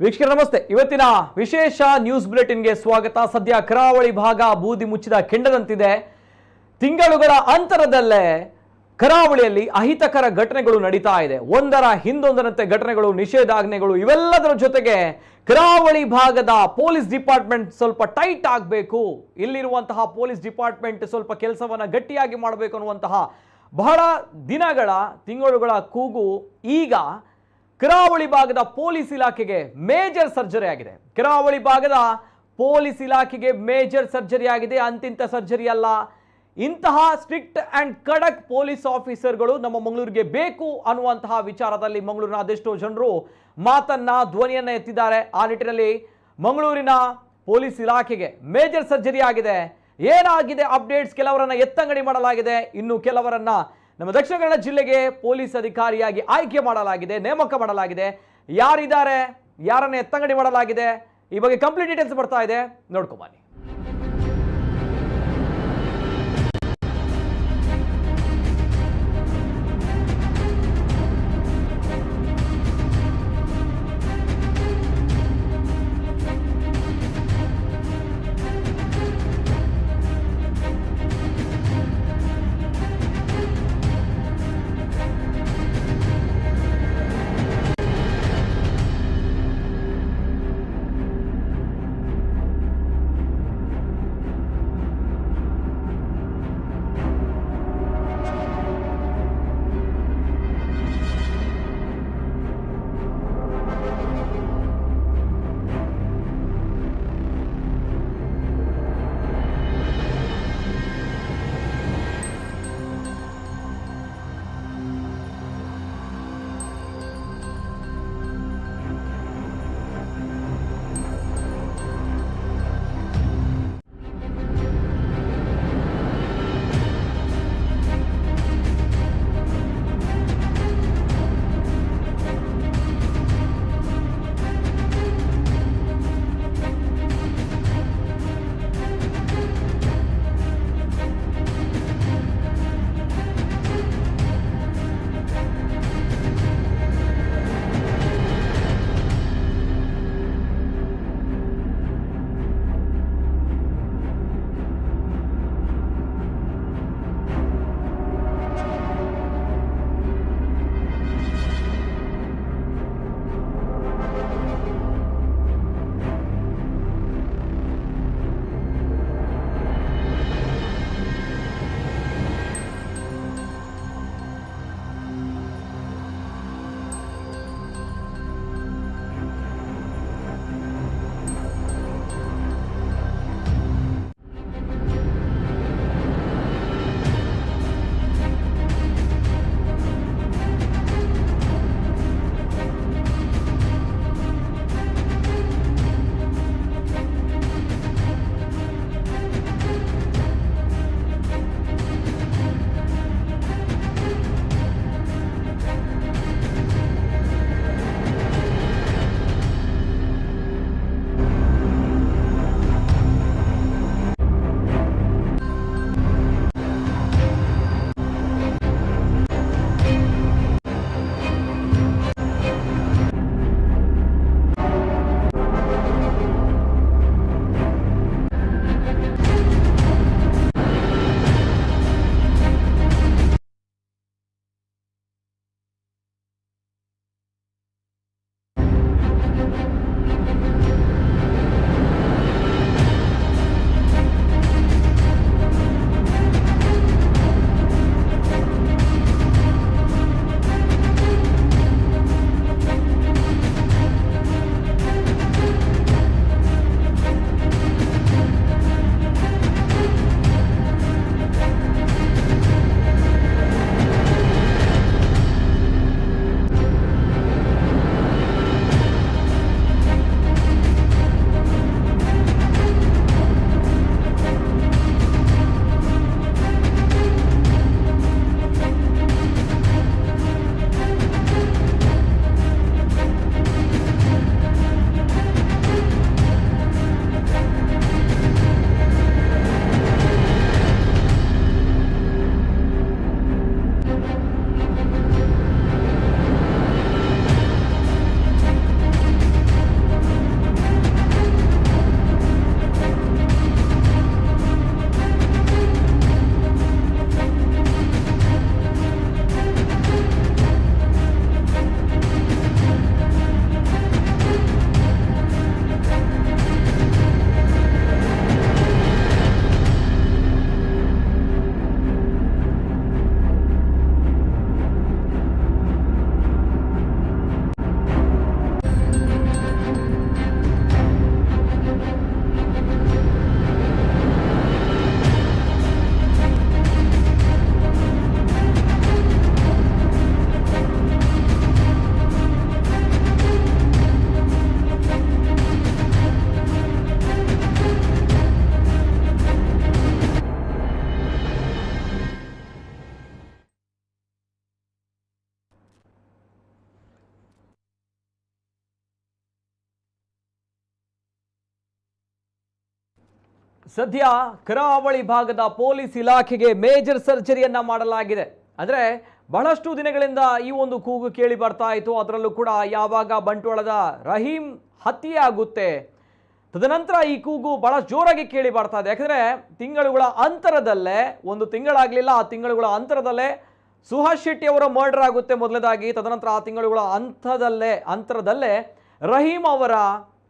ವೀಕ್ಷಕರ ನಮಸ್ತೆ. ಇವತ್ತಿನ ವಿಶೇಷ ನ್ಯೂಸ್ ಬುಲೆಟಿನ್ಗೆ ಸ್ವಾಗತ. ಸದ್ಯ ಕರಾವಳಿ ಭಾಗ ಬೂದಿ ಮುಚ್ಚಿದ ಕೆಂಡದಂತಿದೆ. ತಿಂಗಳುಗಳ ಅಂತರದಲ್ಲೇ ಕರಾವಳಿಯಲ್ಲಿ ಅಹಿತಕರ ಘಟನೆಗಳು ನಡೀತಾ ಇದೆ. ಒಂದರ ಹಿಂದೊಂದರಂತೆ ಘಟನೆಗಳು, ನಿಷೇಧಾಜ್ಞೆಗಳು, ಇವೆಲ್ಲದರ ಜೊತೆಗೆ ಕರಾವಳಿ ಭಾಗದ ಪೊಲೀಸ್ ಡಿಪಾರ್ಟ್ಮೆಂಟ್ ಸ್ವಲ್ಪ ಟೈಟ್ ಆಗಬೇಕು, ಇಲ್ಲಿರುವಂತಹ ಪೊಲೀಸ್ ಡಿಪಾರ್ಟ್ಮೆಂಟ್ ಸ್ವಲ್ಪ ಕೆಲಸವನ್ನ ಗಟ್ಟಿಯಾಗಿ ಮಾಡಬೇಕು ಅನ್ನುವಂತಹ ಬಹಳ ದಿನಗಳ ತಿಂಗಳುಗಳ ಕೂಗು ಈಗ ಕರಾವಳಿ ಭಾಗದ ಪೊಲೀಸ್ ಇಲಾಖೆಗೆ ಮೇಜರ್ ಸರ್ಜರಿ ಆಗಿದೆ. ಕರಾವಳಿ ಭಾಗದ ಪೊಲೀಸ್ ಇಲಾಖೆಗೆ ಮೇಜರ್ ಸರ್ಜರಿ ಆಗಿದೆ. ಅಂತಿಂತ ಸರ್ಜರಿ ಅಲ್ಲ. ಇಂತಹ ಸ್ಟ್ರಿಕ್ಟ್ ಅಂಡ್ ಖಡಕ್ ಪೊಲೀಸ್ ಆಫೀಸರ್ಗಳು ನಮ್ಮ ಮಂಗಳೂರಿಗೆ ಬೇಕು ಅನ್ನುವಂತಹ ವಿಚಾರದಲ್ಲಿ ಮಂಗಳೂರಿನ ಅದೆಷ್ಟೋ ಜನರು ಮಾತನ್ನ, ಧ್ವನಿಯನ್ನ ಎತ್ತಿದ್ದಾರೆ. ಆ ನಿಟ್ಟಿನಲ್ಲಿ ಮಂಗಳೂರಿನ ಪೊಲೀಸ್ ಇಲಾಖೆಗೆ ಮೇಜರ್ ಸರ್ಜರಿ ಆಗಿದೆ. ಏನಾಗಿದೆ ಅಪ್ಡೇಟ್ಸ್? ಕೆಲವರನ್ನ ಎತ್ತಂಗಡಿ ಮಾಡಲಾಗಿದೆ, ಇನ್ನು ಕೆಲವರನ್ನ ನಮ್ಮ ದಕ್ಷಿಣ ಕನ್ನಡ ಜಿಲ್ಲೆಗೆ ಪೊಲೀಸ್ ಅಧಿಕಾರಿಯಾಗಿ ಆಯ್ಕೆ ಮಾಡಲಾಗಿದೆ, ನೇಮಕ ಮಾಡಲಾಗಿದೆ. ಯಾರಿದ್ದಾರೆ, ಯಾರನ್ನ ಎತ್ತಂಗಡಿ ಮಾಡಲಾಗಿದೆ, ಈ ಬಗ್ಗೆ ಕಂಪ್ಲೀಟ್ ಡೀಟೇಲ್ಸ್ ಬರ್ತಾ ಇದೆ, ನೋಡ್ಕೊಂಬನ್ನಿ. ಸದ್ಯ ಕರಾವಳಿ ಭಾಗದ ಪೊಲೀಸ್ ಇಲಾಖೆಗೆ ಮೇಜರ್ ಸರ್ಜರಿಯನ್ನ ಮಾಡಲಾಗಿದೆ. ಅಂದ್ರೆ ಬಹಳಷ್ಟು ದಿನಗಳಿಂದ ಈ ಒಂದು ಕೂಗು ಕೇಳಿ ಬರ್ತಾ ಇತ್ತು. ಅದರಲ್ಲೂ ಕೂಡ ಯಾವಾಗ ಬಂಟ್ವಾಳದ ರಹೀಂ ಹತ್ಯೆ ಆಗುತ್ತೆ ತದನಂತರ ಈ ಕೂಗು ಬಹಳ ಜೋರಾಗಿ ಕೇಳಿ ಬರ್ತಾ ಇದೆ. ಯಾಕಂದ್ರೆ ತಿಂಗಳುಗಳ ಅಂತರದಲ್ಲೇ, ಒಂದು ತಿಂಗಳಾಗಲಿಲ್ಲ, ಆ ತಿಂಗಳುಗಳ ಅಂತರದಲ್ಲೇ ಸುಹಾಸ್ ಶೆಟ್ಟಿ ಅವರ ಮರ್ಡರ್ ಆಗುತ್ತೆ ಮೊದಲದಾಗಿ. ತದನಂತರ ಆ ತಿಂಗಳುಗಳ ಅಂತರದಲ್ಲೇ ರಹೀಂ ಅವರ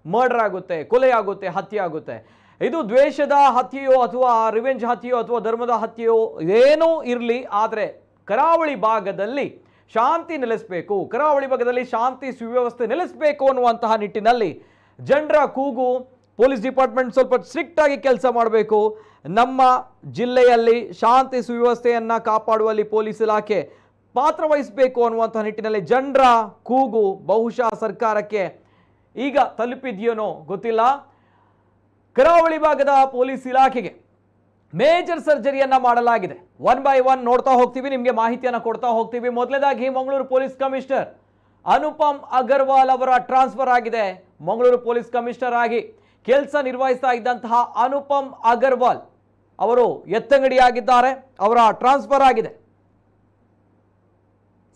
ಮರ್ಡರ್ ಆಗುತ್ತೆ, ಕೊಲೆ ಆಗುತ್ತೆ, ಹತ್ಯೆ ಆಗುತ್ತೆ. ಇದು ದ್ವೇಷದ ಹತ್ಯೆಯೋ ಅಥವಾ ರಿವೆಂಜ್ ಹತ್ಯೆಯೋ ಅಥವಾ ಧರ್ಮದ ಹತ್ಯೆಯೋ ಏನೂ ಇರಲಿ, ಆದರೆ ಕರಾವಳಿ ಭಾಗದಲ್ಲಿ ಶಾಂತಿ ನೆಲೆಸಬೇಕು, ಕರಾವಳಿ ಭಾಗದಲ್ಲಿ ಶಾಂತಿ ಸುವ್ಯವಸ್ಥೆ ನೆಲೆಸಬೇಕು ಅನ್ನುವಂತಹ ನಿಟ್ಟಿನಲ್ಲಿ ಜನರ ಕೂಗು. ಪೊಲೀಸ್ ಡಿಪಾರ್ಟ್ಮೆಂಟ್ ಸ್ವಲ್ಪ ಸ್ಟ್ರಿಕ್ಟ್ ಆಗಿ ಕೆಲಸ ಮಾಡಬೇಕು, ನಮ್ಮ ಜಿಲ್ಲೆಯಲ್ಲಿ ಶಾಂತಿ ಸುವ್ಯವಸ್ಥೆಯನ್ನು ಕಾಪಾಡುವಲ್ಲಿ ಪೊಲೀಸ್ ಇಲಾಖೆ ಪಾತ್ರ ವಹಿಸಬೇಕು ಅನ್ನುವಂತಹ ನಿಟ್ಟಿನಲ್ಲಿ ಜನರ ಕೂಗು ಬಹುಶಃ ಸರ್ಕಾರಕ್ಕೆ ಈಗ ತಲುಪಿದೆಯೇನೋ ಗೊತ್ತಿಲ್ಲ. ಕರಾವಳಿ ಭಾಗದ ಪೊಲೀಸ್ ಇಲಾಖೆಗೆ ಮೇಜರ್ ಸರ್ಜರಿಯನ್ನ ಮಾಡಲಾಗಿದೆ. 1 by 1 ನೋಡ್ತಾ ಹೋಗ್ತೀವಿ, ನಿಮಗೆ ಮಾಹಿತಿಯನ್ನು ಕೊಡ್ತಾ ಹೋಗ್ತೀವಿ. ಮೊದಲನೇದಾಗಿ ಮಂಗಳೂರು ಪೊಲೀಸ್ ಕಮಿಷನರ್ ಅನುಪಮ್ ಅಗರ್ವಾಲ್ ಅವರ ಟ್ರಾನ್ಸ್ಫರ್ ಆಗಿದೆ. ಮಂಗಳೂರು ಪೊಲೀಸ್ ಕಮಿಷನರ್ ಆಗಿ ಕೆಲಸ ನಿರ್ವಹಿಸ್ತಾ ಇದ್ದಂತಹ ಅನುಪಮ್ ಅಗರ್ವಾಲ್ ಅವರು ಎತ್ತಂಗಡಿಯಾಗಿದ್ದಾರೆ, ಅವರ ಟ್ರಾನ್ಸ್ಫರ್ ಆಗಿದೆ.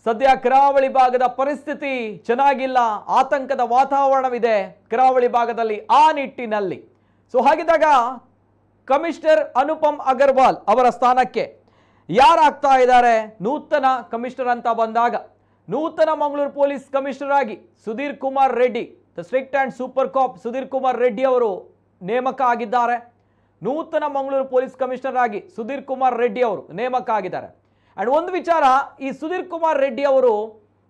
ಸದ್ಯ ಕರಾವಳಿ ಭಾಗದ ಪರಿಸ್ಥಿತಿ ಚೆನ್ನಾಗಿಲ್ಲ, ಆತಂಕದ ವಾತಾವರಣವಿದೆ ಕರಾವಳಿ ಭಾಗದಲ್ಲಿ. ಆ ನಿಟ್ಟಿನಲ್ಲಿ ಹಾಗಿದ್ದಾಗ ಕಮಿಷನರ್ ಅನುಪಮ್ ಅಗರ್ವಾಲ್ ಅವರ ಸ್ಥಾನಕ್ಕೆ ಯಾರಾಗ್ತಾ ಇದ್ದಾರೆ? ನೂತನ ಕಮಿಷನರ್ ಅಂತ ಬಂದಾಗ ನೂತನ ಮಂಗಳೂರು ಪೊಲೀಸ್ ಕಮಿಷನರ್ ಆಗಿ Sudheer Kumar Reddy, the strict and super cop Sudheer Kumar Reddy ಅವರು ನೇಮಕ ಆಗಿದ್ದಾರೆ. ನೂತನ ಮಂಗಳೂರು ಪೊಲೀಸ್ ಕಮಿಷನರ್ ಆಗಿ ಸುಧೀರ್ ಕುಮಾರ್ ರೆಡ್ಡಿ ಅವರು ನೇಮಕ ಆಗಿದ್ದಾರೆ. ಅಂಡ್ ಒಂದು ವಿಚಾರ, ಈ ಸುಧೀರ್ ಕುಮಾರ್ ರೆಡ್ಡಿ ಅವರು,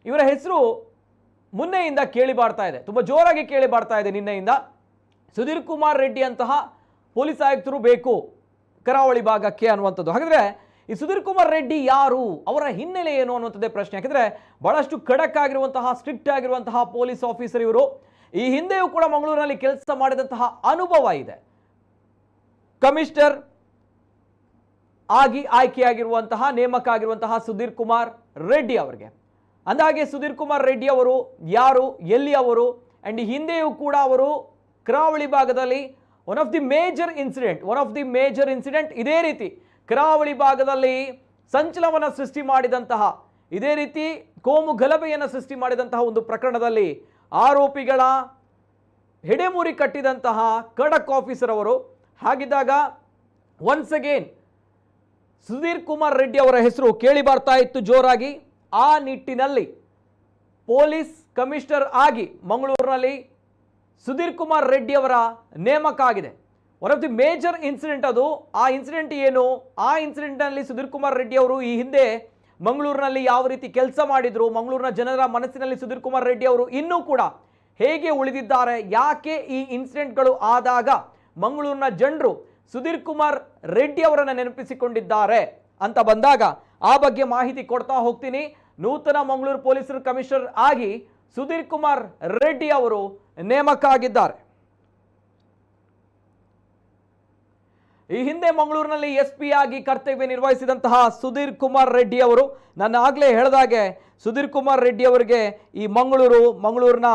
ಇವರ ಹೆಸರು ಮುನ್ನೆಯಿಂದ ಕೇಳಿ ಬರ್ತಾ ಇದೆ, ತುಂಬಾ ಜೋರಾಗಿ ಕೇಳಿ ಬರ್ತಾ ಇದೆ ನಿನ್ನೆಯಿಂದ. ಸುಧೀರ್ ಕುಮಾರ್ ರೆಡ್ಡಿ ಅಂತಹ ಪೊಲೀಸ್ ಆಯುಕ್ತರು ಬೇಕು ಕರಾವಳಿ ಭಾಗಕ್ಕೆ ಅನ್ನುವಂಥದ್ದು. ಹಾಗಾದ್ರೆ ಈ ಸುಧೀರ್ ಕುಮಾರ್ ರೆಡ್ಡಿ ಯಾರು, ಅವರ ಹಿನ್ನೆಲೆ ಏನು ಅನ್ನುವಂಥದ್ದೇ ಪ್ರಶ್ನೆ. ಯಾಕಂದ್ರೆ ಬಹಳಷ್ಟು ಖಡಕ್ ಆಗಿರುವಂತಹ, ಸ್ಟ್ರಿಕ್ಟ್ ಆಗಿರುವಂತಹ ಪೊಲೀಸ್ ಆಫೀಸರ್ ಇವರು. ಈ ಹಿಂದೆಯೂ ಕೂಡ ಮಂಗಳೂರಿನಲ್ಲಿ ಕೆಲಸ ಮಾಡಿದಂತಹ ಅನುಭವ ಇದೆ. ಕಮಿಷನರ್ ಆಗಿ ಆಯ್ಕೆಯಾಗಿರುವಂತಹ, ನೇಮಕ ಆಗಿರುವಂತಹ ಸುಧೀರ್ ಕುಮಾರ್ ರೆಡ್ಡಿ ಅವರಿಗೆ. ಅಂದಾಗೆ ಸುಧೀರ್ ಕುಮಾರ್ ರೆಡ್ಡಿ ಅವರು ಯಾರು, ಎಲ್ಲಿ ಅವರು, ಅಂಡ್ ಈ ಹಿಂದೆಯೂ ಕೂಡ ಅವರು ಕರಾವಳಿ ಭಾಗದಲ್ಲಿ one of the major incident ಇದೇ ರೀತಿ ಕರಾವಳಿ ಭಾಗದಲ್ಲಿ ಸಂಚಲನವನ್ನು ಸೃಷ್ಟಿ ಮಾಡಿದಂತಹ, ಇದೇ ರೀತಿ ಕೋಮು ಗಲಭೆಯನ್ನು ಸೃಷ್ಟಿ ಮಾಡಿದಂತಹ ಒಂದು ಪ್ರಕರಣದಲ್ಲಿ ಆರೋಪಿಗಳ ಹೆಡೆಮುರಿ ಕಟ್ಟಿದಂತಹ ಖಡಕ್ ಆಫೀಸರ್ ಅವರು. ಹಾಗಿದ್ದಾಗ ಒನ್ಸ್ ಅಗೇನ್ ಸುಧೀರ್ ಕುಮಾರ್ ರೆಡ್ಡಿ ಅವರ ಹೆಸರು ಕೇಳಿ ಬರ್ತಾ ಇತ್ತು ಜೋರಾಗಿ. ಆ ನಿಟ್ಟಿನಲ್ಲಿ ಪೊಲೀಸ್ ಕಮಿಷನರ್ ಆಗಿ ಮಂಗಳೂರಿನಲ್ಲಿ ಸುಧೀರ್ ಕುಮಾರ್ ರೆಡ್ಡಿ ಅವರ ನೇಮಕ ಆಗಿದೆ. One of the major incident ಅದು. ಆ ಇನ್ಸಿಡೆಂಟ್ ಏನು? ಆ ಇನ್ಸಿಡೆಂಟ್ನಲ್ಲಿ ಸುಧೀರ್ ಕುಮಾರ್ ರೆಡ್ಡಿ ಅವರು ಈ ಹಿಂದೆ ಮಂಗಳೂರಿನಲ್ಲಿ ಯಾವ ರೀತಿ ಕೆಲಸ ಮಾಡಿದ್ರು, ಮಂಗಳೂರಿನ ಜನರ ಮನಸ್ಸಿನಲ್ಲಿ ಸುಧೀರ್ ಕುಮಾರ್ ರೆಡ್ಡಿ ಅವರು ಇನ್ನೂ ಕೂಡ ಹೇಗೆ ಉಳಿದಿದ್ದಾರೆ, ಯಾಕೆ ಈ ಇನ್ಸಿಡೆಂಟ್ಗಳು ಆದಾಗ ಮಂಗಳೂರಿನ ಜನರು ಸುಧೀರ್ ಕುಮಾರ್ ರೆಡ್ಡಿ ಅವರನ್ನು ನೆನಪಿಸಿಕೊಂಡಿದ್ದಾರೆ ಅಂತ ಬಂದಾಗ ಆ ಬಗ್ಗೆ ಮಾಹಿತಿ ಕೊಡ್ತಾ ಹೋಗ್ತೀನಿ. ನೂತನ ಮಂಗಳೂರು ಪೊಲೀಸ್ ಕಮಿಷನರ್ ಆಗಿ ಸುಧೀರ್ ಕುಮಾರ್ ರೆಡ್ಡಿ ಅವರು ನೇಮಕ ಆಗಿದ್ದಾರೆ. ಈ ಹಿಂದೆ ಮಂಗಳೂರಿನಲ್ಲಿ SP ಆಗಿ ಕರ್ತವ್ಯ ನಿರ್ವಹಿಸಿದಂತಹ ಸುಧೀರ್ ಕುಮಾರ್ ರೆಡ್ಡಿ ಅವರು, ನಾನು ಆಗಲೇ ಹೇಳಿದಾಗೆ ಸುಧೀರ್ ಕುಮಾರ್ ರೆಡ್ಡಿ ಅವರಿಗೆ ಈ ಮಂಗಳೂರಿನ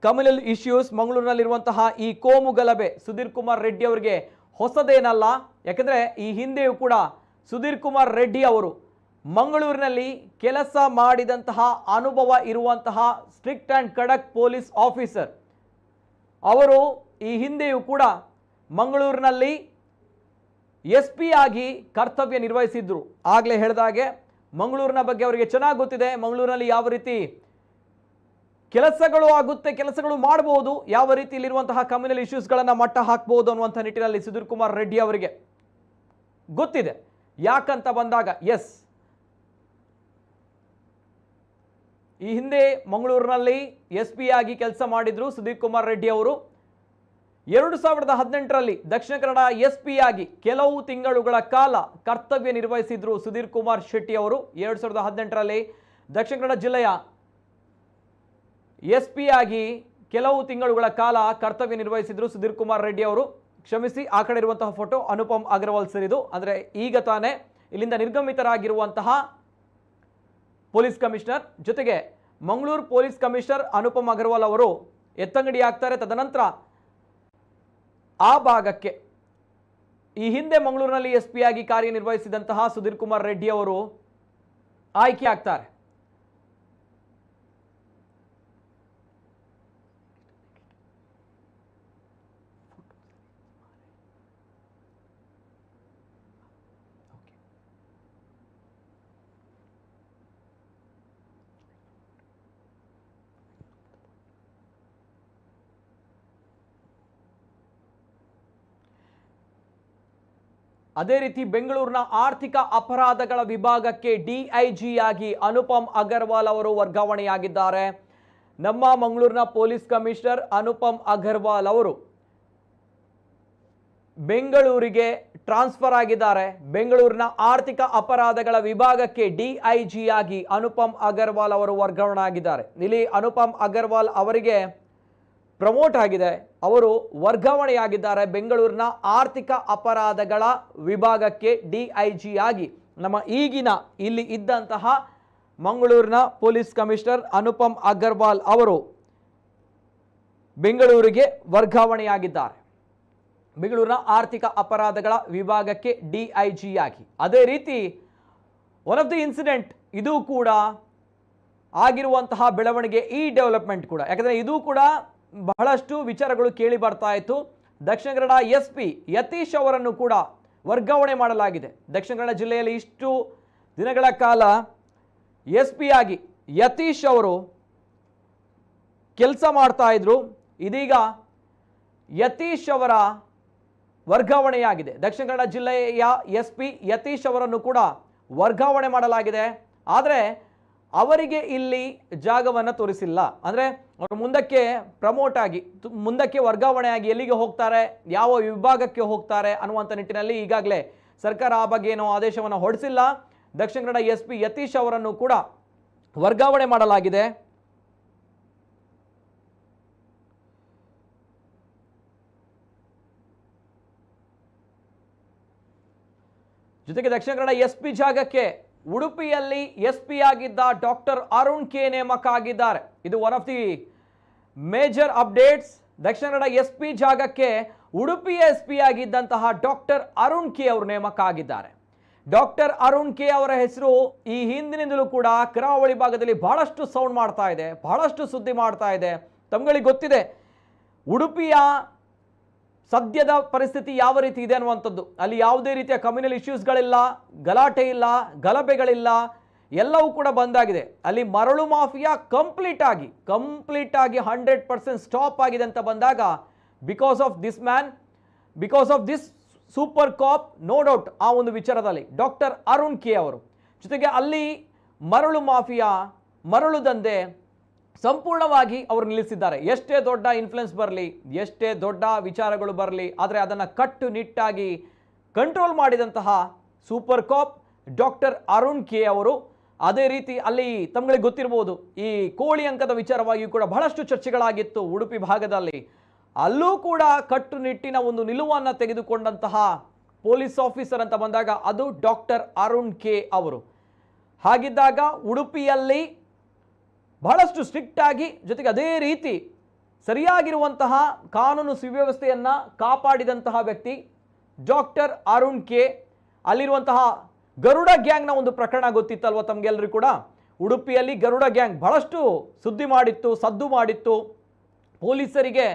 ಕಮ್ಯುನಲ್ ಇಶ್ಯೂಸ್, ಮಂಗಳೂರಿನಲ್ಲಿರುವಂತಹ ಈ ಕೋಮು ಗಲಭೆ ಸುಧೀರ್ ಕುಮಾರ್ ರೆಡ್ಡಿ ಅವರಿಗೆ ಹೊಸದೇನಲ್ಲ. ಯಾಕಂದರೆ ಈ ಹಿಂದೆಯೂ ಕೂಡ ಸುಧೀರ್ ಕುಮಾರ್ ರೆಡ್ಡಿ ಅವರು ಮಂಗಳೂರಿನಲ್ಲಿ ಕೆಲಸ ಮಾಡಿದಂತಹ ಅನುಭವ ಇರುವಂತಹ ಸ್ಟ್ರಿಕ್ಟ್ ಆ್ಯಂಡ್ ಖಡಕ್ ಪೊಲೀಸ್ ಆಫೀಸರ್. ಅವರು ಈ ಹಿಂದೆಯೂ ಕೂಡ ಮಂಗಳೂರಿನಲ್ಲಿ SP ಆಗಿ ಕರ್ತವ್ಯ ನಿರ್ವಹಿಸಿದ್ರು. ಆಗಲೇ ಹೇಳಿದಾಗೆ ಮಂಗಳೂರಿನ ಬಗ್ಗೆ ಅವರಿಗೆ ಚೆನ್ನಾಗಿ ಗೊತ್ತಿದೆ. ಮಂಗಳೂರಿನಲ್ಲಿ ಯಾವ ರೀತಿ ಕೆಲಸಗಳು ಆಗುತ್ತೆ, ಕೆಲಸಗಳು ಮಾಡಬಹುದು, ಯಾವ ರೀತಿಯಲ್ಲಿರುವಂತಹ ಕಮ್ಯುನಲ್ ಇಶ್ಯೂಸ್ಗಳನ್ನು ಮಟ್ಟ ಹಾಕಬಹುದು ಅನ್ನುವಂಥ ನಿಟ್ಟಿನಲ್ಲಿ ಸುಧೀರ್ ಕುಮಾರ್ ರೆಡ್ಡಿ ಅವರಿಗೆ ಗೊತ್ತಿದೆ. ಯಾಕಂತ ಬಂದಾಗ ಈ ಹಿಂದೆ ಮಂಗಳೂರಿನಲ್ಲಿ SP ಆಗಿ ಕೆಲಸ ಮಾಡಿದ್ರು ಸುಧೀರ್ ಕುಮಾರ್ ರೆಡ್ಡಿ ಅವರು. 2018ರಲ್ಲಿ ದಕ್ಷಿಣ ಕನ್ನಡ SP ಆಗಿ ಕೆಲವು ತಿಂಗಳುಗಳ ಕಾಲ ಕರ್ತವ್ಯ ನಿರ್ವಹಿಸಿದ್ರು ಸುಧೀರ್ ಕುಮಾರ್ ಶೆಟ್ಟಿ ಅವರು. 2018ರಲ್ಲಿ ದಕ್ಷಿಣ ಕನ್ನಡ ಜಿಲ್ಲೆಯ SP ಆಗಿ ಕೆಲವು ತಿಂಗಳುಗಳ ಕಾಲ ಕರ್ತವ್ಯ ನಿರ್ವಹಿಸಿದ್ರು ಸುಧೀರ್ ಕುಮಾರ್ ರೆಡ್ಡಿ ಅವರು. ಕ್ಷಮಿಸಿ, ಆ ಕಡೆ ಇರುವಂತಹ ಫೋಟೋ ಅನುಪಮ್ ಅಗರ್ವಾಲ್ ಸರಿದು. ಅಂದರೆ ಈಗ ತಾನೇ ಇಲ್ಲಿಂದ ನಿರ್ಗಮಿತರಾಗಿರುವಂತಹ ಪೊಲೀಸ್ ಕಮಿಷನರ್, ಜೊತೆಗೆ ಮಂಗಳೂರು ಪೊಲೀಸ್ ಕಮಿಷನರ್ ಅನುಪಮ್ ಅಗರ್ವಾಲ್ ಅವರು ಎತ್ತಂಗಡಿ ಆಗ್ತಾರೆ. ತದನಂತರ ಆ ಭಾಗಕ್ಕೆ ಈ ಹಿಂದೆ ಮಂಗಳೂರಿನಲ್ಲಿ SP ಆಗಿ ಕಾರ್ಯನಿರ್ವಹಿಸಿದಂತಹ ಸುಧೀರ್ ಕುಮಾರ್ ರೆಡ್ಡಿ ಅವರು ಆಯ್ಕೆ ಆಗ್ತಾರೆ. ಅದೇ ರೀತಿ ಬೆಂಗಳೂರಿನ ಆರ್ಥಿಕ ಅಪರಾಧಗಳ ವಿಭಾಗಕ್ಕೆ DIG ಆಗಿ ಅನುಪಮ್ ಅಗರ್ವಾಲ್ ಅವರು ವರ್ಗಾವಣೆಯಾಗಿದ್ದಾರೆ. ನಮ್ಮ ಮಂಗಳೂರಿನ ಪೊಲೀಸ್ ಕಮಿಷನರ್ ಅನುಪಮ್ ಅಗರ್ವಾಲ್ ಅವರು ಬೆಂಗಳೂರಿಗೆ ಟ್ರಾನ್ಸ್ಫರ್ ಆಗಿದ್ದಾರೆ. ಬೆಂಗಳೂರಿನ ಆರ್ಥಿಕ ಅಪರಾಧಗಳ ವಿಭಾಗಕ್ಕೆ DIG ಆಗಿ ಅನುಪಮ್ ಅಗರ್ವಾಲ್ ಅವರು ವರ್ಗಾವಣೆ ಆಗಿದ್ದಾರೆ. ಇಲ್ಲಿ ಅನುಪಮ್ ಅಗರ್ವಾಲ್ ಅವರಿಗೆ ಪ್ರಮೋಟ್ ಆಗಿದೆ, ಅವರು ವರ್ಗಾವಣೆಯಾಗಿದ್ದಾರೆ. ಬೆಂಗಳೂರಿನ ಆರ್ಥಿಕ ಅಪರಾಧಗಳ ವಿಭಾಗಕ್ಕೆ DIG ಆಗಿ ನಮ್ಮ ಈಗಿನ ಇಲ್ಲಿ ಇದ್ದಂತಹ ಮಂಗಳೂರಿನ ಪೊಲೀಸ್ ಕಮಿಷನರ್ ಅನುಪಮ್ ಅಗರ್ವಾಲ್ ಅವರು ಬೆಂಗಳೂರಿಗೆ ವರ್ಗಾವಣೆಯಾಗಿದ್ದಾರೆ. ಬೆಂಗಳೂರಿನ ಆರ್ಥಿಕ ಅಪರಾಧಗಳ ವಿಭಾಗಕ್ಕೆ DIG ಆಗಿ. ಅದೇ ರೀತಿ ಒನ್ ಆಫ್ ದಿ ಇನ್ಸಿಡೆಂಟ್, ಇದು ಕೂಡ ಆಗಿರುವಂತಹ ಬೆಳವಣಿಗೆ, ಈ ಡೆವಲಪ್ಮೆಂಟ್ ಕೂಡ, ಯಾಕಂದರೆ ಇದು ಕೂಡ ಬಹಳಷ್ಟು ವಿಚಾರಗಳು ಕೇಳಿ ಬರ್ತಾ ಇತ್ತು. ದಕ್ಷಿಣ ಕನ್ನಡ SP ಯತೀಶ್ ಅವರನ್ನು ಕೂಡ ವರ್ಗಾವಣೆ ಮಾಡಲಾಗಿದೆ. ದಕ್ಷಿಣ ಕನ್ನಡ ಜಿಲ್ಲೆಯಲ್ಲಿ ಇಷ್ಟು ದಿನಗಳ ಕಾಲ SP ಆಗಿ ಯತೀಶ್ ಅವರು ಕೆಲಸ ಮಾಡ್ತಾ ಇದ್ರು. ಇದೀಗ ಯತೀಶ್ ಅವರ ವರ್ಗಾವಣೆಯಾಗಿದೆ. ದಕ್ಷಿಣ ಕನ್ನಡ ಜಿಲ್ಲೆಯ SP ಯತೀಶ್ ಅವರನ್ನು ಕೂಡ ವರ್ಗಾವಣೆ ಮಾಡಲಾಗಿದೆ. ಆದರೆ ಅವರಿಗೆ ಇಲ್ಲಿ ಜಾಗವನ್ನು ತೋರಿಸಿಲ್ಲ. ಅಂದರೆ ಅವರು ಮುಂದಕ್ಕೆ ಪ್ರಮೋಟ್ ಆಗಿ ಮುಂದಕ್ಕೆ ವರ್ಗಾವಣೆ ಆಗಿ ಎಲ್ಲಿಗೆ ಹೋಗ್ತಾರೆ, ಯಾವ ವಿಭಾಗಕ್ಕೆ ಹೋಗ್ತಾರೆ ಅನ್ನುವಂಥ ನಿಟ್ಟಿನಲ್ಲಿ ಈಗಾಗಲೇ ಸರ್ಕಾರ ಆ ಬಗ್ಗೆ ಏನೋ ಆದೇಶವನ್ನು ಹೊರಡಿಸಿಲ್ಲ. ದಕ್ಷಿಣ ಕನ್ನಡ SP ಯತೀಶ್ ಅವರನ್ನು ಕೂಡ ವರ್ಗಾವಣೆ ಮಾಡಲಾಗಿದೆ. ಜೊತೆಗೆ ದಕ್ಷಿಣ ಕನ್ನಡ SP ಜಾಗಕ್ಕೆ ಉಡುಪಿಯಲ್ಲಿ SP ಆಗಿದ್ದ ಡಾಕ್ಟರ್ ಅರುಣ್ ಕೆ ನೇಮಕ ಆಗಿದ್ದಾರೆ. ಇದು one of the major updates. Dakshina Kannada SP ಜಾಗಕ್ಕೆ ಉಡುಪಿ SP ಆಗಿದ್ದಂತಹ ಡಾಕ್ಟರ್ ಅರುಣ್ ಕೆ ಅವರು ನೇಮಕ ಆಗಿದ್ದಾರೆ. ಡಾಕ್ಟರ್ ಅರುಣ್ ಕೆ ಅವರ ಹೆಸರು ಈ ಹಿಂದಿನಿಂದಲೂ ಕೂಡ ಕರಾವಳಿ ಭಾಗದಲ್ಲಿ ಬಹಳಷ್ಟು ಸೌಂಡ್ ಮಾಡ್ತಾ ಇದೆ, ಬಹಳಷ್ಟು ಸುದ್ದಿ ಮಾಡ್ತಾ ಇದೆ. ತಮ್ಗಳಿಗೆ ಗೊತ್ತಿದೆ ಉಡುಪಿಯ ಸದ್ಯದ ಪರಿಸ್ಥಿತಿ ಯಾವ ರೀತಿ ಇದೆ ಅನ್ನುವಂಥದ್ದು. ಅಲ್ಲಿ ಯಾವುದೇ ರೀತಿಯ ಕಮ್ಯುನಲ್ ಇಶ್ಯೂಸ್ಗಳಿಲ್ಲ, ಗಲಾಟೆ ಇಲ್ಲ, ಗಲಭೆಗಳಿಲ್ಲ, ಎಲ್ಲವೂ ಕೂಡ ಬಂದಾಗಿದೆ. ಅಲ್ಲಿ ಮರಳು ಮಾಫಿಯಾ ಕಂಪ್ಲೀಟ್ ಆಗಿ 100% ಸ್ಟಾಪ್ ಆಗಿದೆ ಅಂತ ಬಂದಾಗ, because of this man, because of this super cop, no doubt ಆ ಒಂದು ವಿಚಾರದಲ್ಲಿ ಡಾಕ್ಟರ್ ಅರುಣ್ ಕೆ ಅವರು. ಜೊತೆಗೆ ಅಲ್ಲಿ ಮರಳು ಮಾಫಿಯಾ, ಮರಳು ದಂಧೆ ಸಂಪೂರ್ಣವಾಗಿ ಅವರು ನಿಲ್ಲಿಸಿದ್ದಾರೆ. ಎಷ್ಟೇ ದೊಡ್ಡ ಇನ್ಫ್ಲುಯೆನ್ಸ್ ಬರಲಿ, ಎಷ್ಟೇ ದೊಡ್ಡ ವಿಚಾರಗಳು ಬರಲಿ, ಆದರೆ ಅದನ್ನು ಕಟ್ಟುನಿಟ್ಟಾಗಿ ಕಂಟ್ರೋಲ್ ಮಾಡಿದಂತಹ ಸೂಪರ್ ಕಾಪ್ ಡಾಕ್ಟರ್ ಅರುಣ್ ಕೆ ಅವರು. ಅದೇ ರೀತಿ ಅಲ್ಲಿ ತಮಗೆ ಗೊತ್ತಿರ್ಬೋದು, ಈ ಕೋಳಿ ಅಂಕದ ವಿಚಾರವಾಗಿಯೂ ಕೂಡ ಬಹಳಷ್ಟು ಚರ್ಚೆಗಳಾಗಿತ್ತು ಉಡುಪಿ ಭಾಗದಲ್ಲಿ. ಅಲ್ಲೂ ಕೂಡ ಕಟ್ಟುನಿಟ್ಟಿನ ಒಂದು ನಿಲುವನ್ನು ತೆಗೆದುಕೊಂಡಂತಹ ಪೊಲೀಸ್ ಆಫೀಸರ್ ಅಂತ ಬಂದಾಗ ಅದು ಡಾಕ್ಟರ್ ಅರುಣ್ ಕೆ ಅವರು. ಹಾಗಿದ್ದಾಗ ಉಡುಪಿಯಲ್ಲಿ ಬಹಳಷ್ಟು ಸ್ಟ್ರಿಕ್ಟ್ ಆಗಿ, ಜೊತೆಗೆ ಅದೇ ರೀತಿ ಸರಿಯಾಗಿರುವಂತಹ ಕಾನೂನು ಸುವ್ಯವಸ್ಥೆಯನ್ನು ಕಾಪಾಡಿದಂತಹ ವ್ಯಕ್ತಿ ಡಾಕ್ಟರ್ ಅರುಣ್ ಕೆ. ಅಲ್ಲಿರುವಂತಹ ಗರುಡ ಗ್ಯಾಂಗ್ನ ಒಂದು ಪ್ರಕರಣ ಗೊತ್ತಿತ್ತಲ್ವ ತಮಗೆಲ್ಲರೂ ಕೂಡ. ಉಡುಪಿಯಲ್ಲಿ ಗರುಡ ಗ್ಯಾಂಗ್ ಬಹಳಷ್ಟು ಸುದ್ದಿ ಮಾಡಿತ್ತು, ಸದ್ದು ಮಾಡಿತ್ತು, ಪೊಲೀಸರಿಗೆ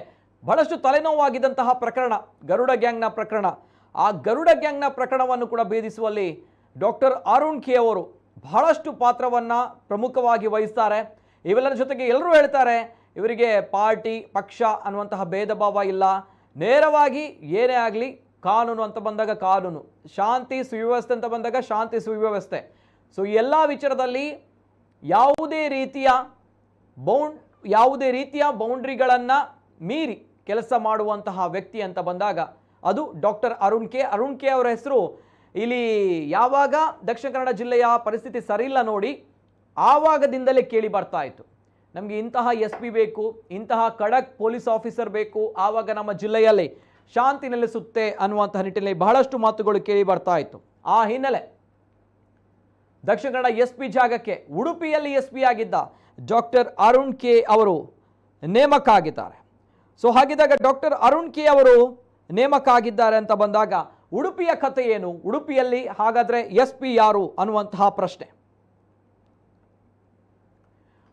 ಬಹಳಷ್ಟು ತಲೆನೋವಾಗಿದ್ದಂತಹ ಪ್ರಕರಣ ಗರುಡ ಗ್ಯಾಂಗ್ನ ಪ್ರಕರಣ. ಆ ಗರುಡ ಗ್ಯಾಂಗ್ನ ಪ್ರಕರಣವನ್ನು ಕೂಡ ಭೇದಿಸುವಲ್ಲಿ ಡಾಕ್ಟರ್ ಅರುಣ್ ಕೆ ಅವರು ಬಹಳಷ್ಟು ಪಾತ್ರವನ್ನು ಪ್ರಮುಖವಾಗಿ ವಹಿಸ್ತಾರೆ. ಇವೆಲ್ಲರ ಜೊತೆಗೆ ಎಲ್ಲರೂ ಹೇಳ್ತಾರೆ ಇವರಿಗೆ ಪಾರ್ಟಿ ಪಕ್ಷ ಅನ್ನುವಂತಹ ಭೇದ ಭಾವ ಇಲ್ಲ, ನೇರವಾಗಿ ಏನೇ ಆಗಲಿ ಕಾನೂನು ಅಂತ ಬಂದಾಗ ಕಾನೂನು, ಶಾಂತಿ ಸುವ್ಯವಸ್ಥೆ ಅಂತ ಬಂದಾಗ ಶಾಂತಿ ಸುವ್ಯವಸ್ಥೆ. ಸೊ ಎಲ್ಲ ವಿಚಾರದಲ್ಲಿ ಯಾವುದೇ ರೀತಿಯ ಬೌಂಡ್ರಿಗಳನ್ನು ಮೀರಿ ಕೆಲಸ ಮಾಡುವಂತಹ ವ್ಯಕ್ತಿ ಅಂತ ಬಂದಾಗ ಅದು doctor Arun K. Arun K ಅವರ ಹೆಸರು ಇಲ್ಲಿ ಯಾವಾಗ ದಕ್ಷಿಣ ಕನ್ನಡ ಜಿಲ್ಲೆಯ ಪರಿಸ್ಥಿತಿ ಸರಿಯಿಲ್ಲ ನೋಡಿ ಆವಾಗದಿಂದಲೇ ಕೇಳಿ ಬರ್ತಾ ಇತ್ತು, ನಮಗೆ ಇಂತಹ SP ಬೇಕು, ಇಂತಹ ಖಡಕ್ ಪೊಲೀಸ್ ಆಫೀಸರ್ ಬೇಕು, ಆವಾಗ ನಮ್ಮ ಜಿಲ್ಲೆಯಲ್ಲಿ ಶಾಂತಿ ನೆಲೆಸುತ್ತೆ ಅನ್ನುವಂತಹ ನಿಟ್ಟಿನಲ್ಲಿ ಬಹಳಷ್ಟು ಮಾತುಗಳು ಕೇಳಿ ಬರ್ತಾ ಇತ್ತು. ಆ ಹಿನ್ನೆಲೆ ದಕ್ಷಿಣ ಕನ್ನಡ SP ಜಾಗಕ್ಕೆ ಉಡುಪಿಯಲ್ಲಿ SP ಆಗಿದ್ದ ಡಾಕ್ಟರ್ ಅರುಣ್ ಕೆ ಅವರು ನೇಮಕ ಆಗಿದ್ದಾರೆ. ಸೊ ಹಾಗಿದ್ದಾಗ ಡಾಕ್ಟರ್ ಅರುಣ್ ಕೆ ಅವರು ನೇಮಕ ಆಗಿದ್ದಾರೆ ಅಂತ ಬಂದಾಗ ಉಡುಪಿಯ ಕಥೆ ಏನು, ಉಡುಪಿಯಲ್ಲಿ ಹಾಗಾದ್ರೆ SP ಯಾರು ಅನ್ನುವಂತಹ ಪ್ರಶ್ನೆ.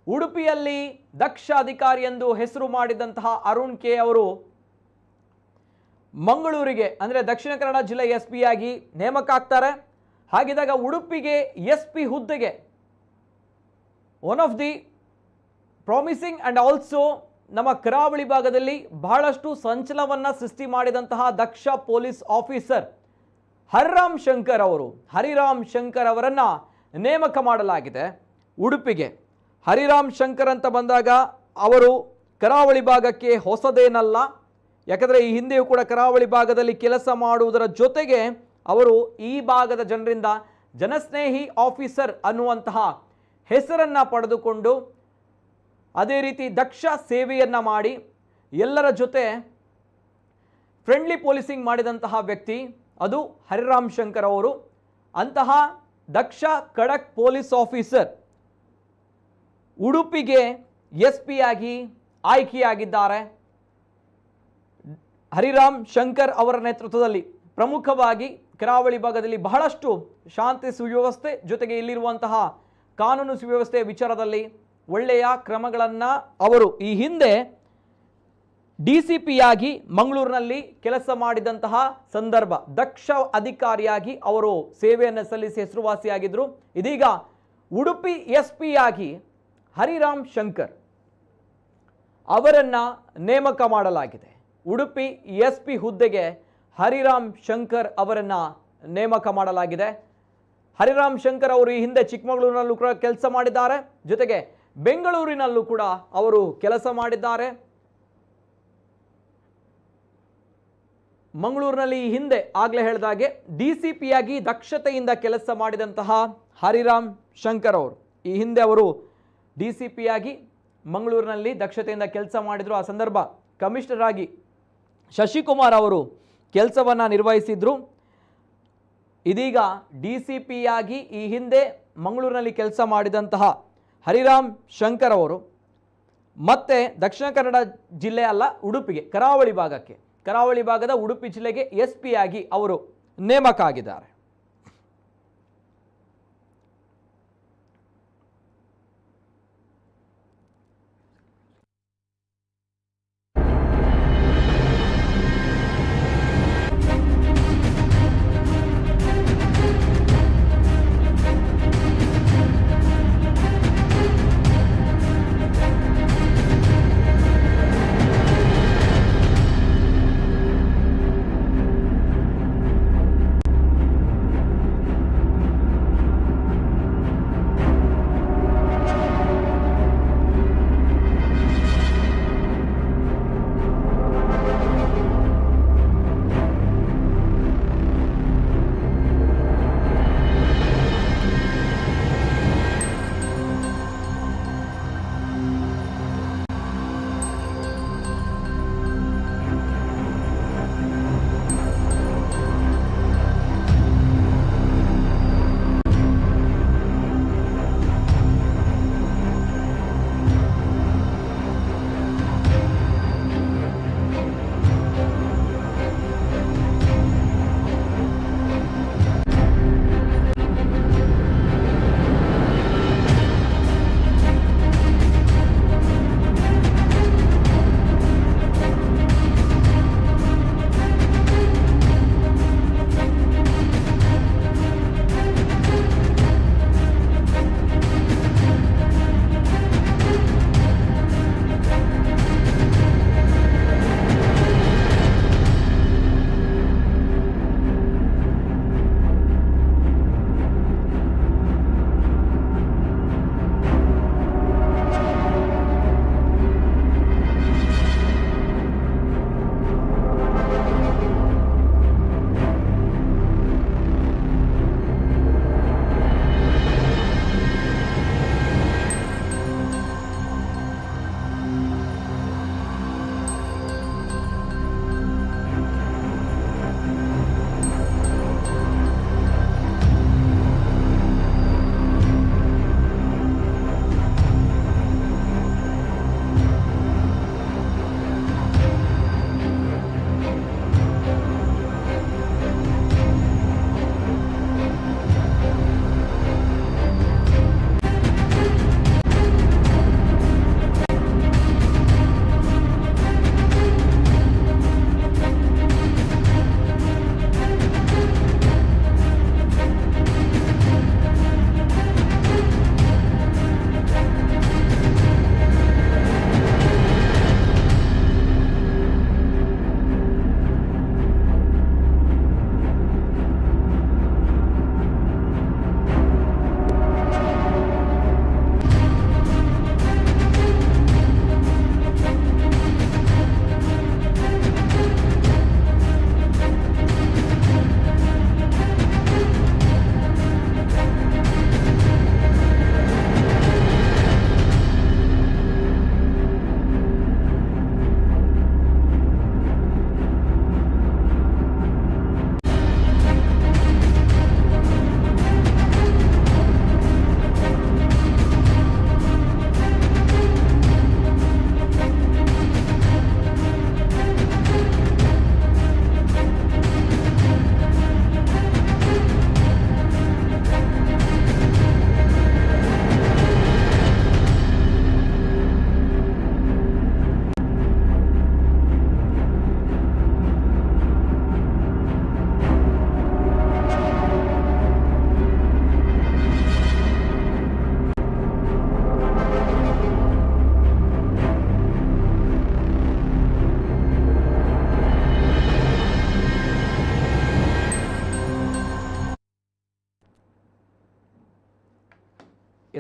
ಉಡುಪಿಯಲ್ಲಿ ದಕ್ಷ ಅಧಿಕಾರಿ ಎಂದು ಹೆಸರು ಮಾಡಿದಂತಹ ಅರುಣ್ ಕೆ ಅವರು ಮಂಗಳೂರಿಗೆ ಅಂದರೆ ದಕ್ಷಿಣ ಕನ್ನಡ ಜಿಲ್ಲೆ SP ಆಗಿ ನೇಮಕ ಆಗ್ತಾರೆ. ಹಾಗಿದ್ದಾಗ ಉಡುಪಿಗೆ SP ಹುದ್ದೆಗೆ one of the promising and also ನಮ್ಮ ಕರಾವಳಿ ಭಾಗದಲ್ಲಿ ಬಹಳಷ್ಟು ಸಂಚಲನವನ್ನು ಸೃಷ್ಟಿ ಮಾಡಿದಂತಹ ದಕ್ಷ ಪೊಲೀಸ್ ಆಫೀಸರ್ ಹರಿರಾಮ್ ಶಂಕರ್ ಅವರನ್ನು ನೇಮಕ ಮಾಡಲಾಗಿದೆ ಉಡುಪಿಗೆ. ಹರಿರಾಮ್ ಶಂಕರ್ ಅಂತ ಬಂದಾಗ ಅವರು ಕರಾವಳಿ ಭಾಗಕ್ಕೆ ಹೊಸದೇನಲ್ಲ, ಯಾಕಂದರೆ ಈ ಹಿಂದೆಯೂ ಕೂಡ ಕರಾವಳಿ ಭಾಗದಲ್ಲಿ ಕೆಲಸ ಮಾಡುವುದರ ಜೊತೆಗೆ ಅವರು ಈ ಭಾಗದ ಜನರಿಂದ ಜನಸ್ನೇಹಿ ಆಫೀಸರ್ ಅನ್ನುವಂತಹ ಹೆಸರನ್ನು ಪಡೆದುಕೊಂಡು ಅದೇ ರೀತಿ ದಕ್ಷ ಸೇವೆಯನ್ನು ಮಾಡಿ ಎಲ್ಲರ ಜೊತೆ ಫ್ರೆಂಡ್ಲಿ ಪೊಲೀಸಿಂಗ್ ಮಾಡಿದಂತಹ ವ್ಯಕ್ತಿ ಅದು ಹರಿರಾಮ್ ಶಂಕರ್ ಅವರು. ಅಂತಹ ದಕ್ಷ ಖಡಕ್ ಪೊಲೀಸ್ ಆಫೀಸರ್ ಉಡುಪಿಗೆ SP ಆಗಿ ಆಯ್ಕೆಯಾಗಿದ್ದಾರೆ. ಹರಿರಾಮ್ ಶಂಕರ್ ಅವರ ನೇತೃತ್ವದಲ್ಲಿ ಪ್ರಮುಖವಾಗಿ ಕರಾವಳಿ ಭಾಗದಲ್ಲಿ ಬಹಳಷ್ಟು ಶಾಂತಿ ಸುವ್ಯವಸ್ಥೆ ಜೊತೆಗೆ ಇಲ್ಲಿರುವಂತಹ ಕಾನೂನು ಸುವ್ಯವಸ್ಥೆಯ ವಿಚಾರದಲ್ಲಿ ಒಳ್ಳೆಯ ಕ್ರಮಗಳನ್ನು ಅವರು ಈ ಹಿಂದೆ DCP ಆಗಿ ಮಂಗಳೂರಿನಲ್ಲಿ ಕೆಲಸ ಮಾಡಿದಂತಹ ಸಂದರ್ಭ ದಕ್ಷ ಅಧಿಕಾರಿಯಾಗಿ ಅವರು ಸೇವೆಯನ್ನು ಸಲ್ಲಿಸಿ ಹೆಸರುವಾಸಿಯಾಗಿದ್ದರು. ಇದೀಗ ಉಡುಪಿ SP ಆಗಿ ಹರಿರಾಮ್ ಶಂಕರ್ ಅವರನ್ನು ನೇಮಕ ಮಾಡಲಾಗಿದೆ. ಉಡುಪಿ SP ಹುದ್ದೆಗೆ ಹರಿರಾಮ್ ಶಂಕರ್ ಅವರನ್ನು ನೇಮಕ ಮಾಡಲಾಗಿದೆ. ಹರಿರಾಮ್ ಶಂಕರ್ ಅವರು ಈ ಹಿಂದೆ ಚಿಕ್ಕಮಗಳೂರಿನಲ್ಲೂ ಕೂಡ ಕೆಲಸ ಮಾಡಿದ್ದಾರೆ, ಜೊತೆಗೆ ಬೆಂಗಳೂರಿನಲ್ಲೂ ಕೂಡ ಅವರು ಕೆಲಸ ಮಾಡಿದ್ದಾರೆ. ಮಂಗಳೂರಿನಲ್ಲಿ ಈ ಹಿಂದೆ ಆಗಲೇ ಹೇಳಿದಾಗೆ DCP ಆಗಿ ದಕ್ಷತೆಯಿಂದ ಕೆಲಸ ಮಾಡಿದಂತಹ ಹರಿರಾಮ್ ಶಂಕರ್ ಅವರು ಈ ಹಿಂದೆ ಅವರು DCP ಆಗಿ ಮಂಗಳೂರಿನಲ್ಲಿ ದಕ್ಷತೆಯಿಂದ ಕೆಲಸ ಮಾಡಿದರು. ಆ ಸಂದರ್ಭ ಕಮಿಷನರ್ ಆಗಿ ಶಶಿಕುಮಾರ್ ಅವರು ಕೆಲಸವನ್ನು ನಿರ್ವಹಿಸಿದ್ರು. ಇದೀಗ DCP ಆಗಿ ಈ ಹಿಂದೆ ಮಂಗಳೂರಿನಲ್ಲಿ ಕೆಲಸ ಮಾಡಿದಂತಹ ಹರಿರಾಮ್ ಶಂಕರ್ ಅವರು ಮತ್ತೆ ದಕ್ಷಿಣ ಕನ್ನಡ ಜಿಲ್ಲೆ ಅಲ್ಲ ಉಡುಪಿಗೆ ಕರಾವಳಿ ಭಾಗದ ಉಡುಪಿ ಜಿಲ್ಲೆಗೆ SP ಆಗಿ ಅವರು ನೇಮಕ ಆಗಿದ್ದಾರೆ.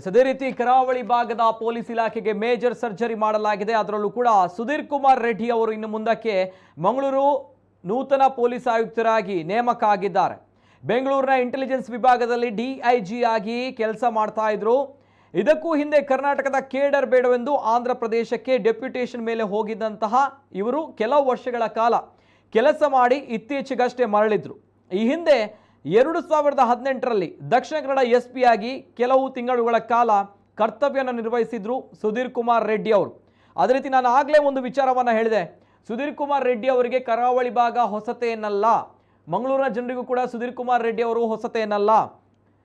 ಅದೇ ರೀತಿ ಕರಾವಳಿ ಭಾಗದ ಪೊಲೀಸ್ ಇಲಾಖೆಗೆ ಮೇಜರ್ ಸರ್ಜರಿ ಮಾಡಲಾಗಿದೆ. ಅದರಲ್ಲೂ ಕೂಡ ಸುಧೀರ್ ಕುಮಾರ್ ರೆಡ್ಡಿ ಅವರು ಇನ್ನು ಮುಂದಕ್ಕೆ ಮಂಗಳೂರು ನೂತನ ಪೊಲೀಸ್ ಆಯುಕ್ತರಾಗಿ ನೇಮಕ ಆಗಿದ್ದಾರೆ. ಬೆಂಗಳೂರಿನ ಇಂಟೆಲಿಜೆನ್ಸ್ ವಿಭಾಗದಲ್ಲಿ DIG ಆಗಿ ಕೆಲಸ ಮಾಡ್ತಾ ಇದ್ರು. ಇದಕ್ಕೂ ಹಿಂದೆ ಕರ್ನಾಟಕದ ಕೇಡರ್ ಬೇಡವೆಂದು ಆಂಧ್ರ ಪ್ರದೇಶಕ್ಕೆ ಡೆಪ್ಯುಟೇಷನ್ ಮೇಲೆ ಹೋಗಿದ್ದಂತಹ ಇವರು ಕೆಲವು ವರ್ಷಗಳ ಕಾಲ ಕೆಲಸ ಮಾಡಿ ಇತ್ತೀಚೆಗಷ್ಟೇ ಮರಳಿದ್ರು. ಈ ಹಿಂದೆ 2018ರಲ್ಲಿ ದಕ್ಷಿಣ ಕನ್ನಡ SP ಆಗಿ ಕೆಲವು ತಿಂಗಳುಗಳ ಕಾಲ ಕರ್ತವ್ಯವನ್ನು ನಿರ್ವಹಿಸಿದ್ರು ಸುಧೀರ್ ಕುಮಾರ್ ರೆಡ್ಡಿ ಅವರು. ಅದೇ ರೀತಿ ನಾನು ಆಗಲೇ ಒಂದು ವಿಚಾರವನ್ನು ಹೇಳಿದೆ, ಸುಧೀರ್ ಕುಮಾರ್ ರೆಡ್ಡಿ ಅವರಿಗೆ ಕರಾವಳಿ ಭಾಗ ಹೊಸತೇನಲ್ಲ, ಮಂಗಳೂರಿನ ಜನರಿಗೂ ಕೂಡ ಸುಧೀರ್ ಕುಮಾರ್ ರೆಡ್ಡಿ ಅವರು ಹೊಸತೇನಲ್ಲ.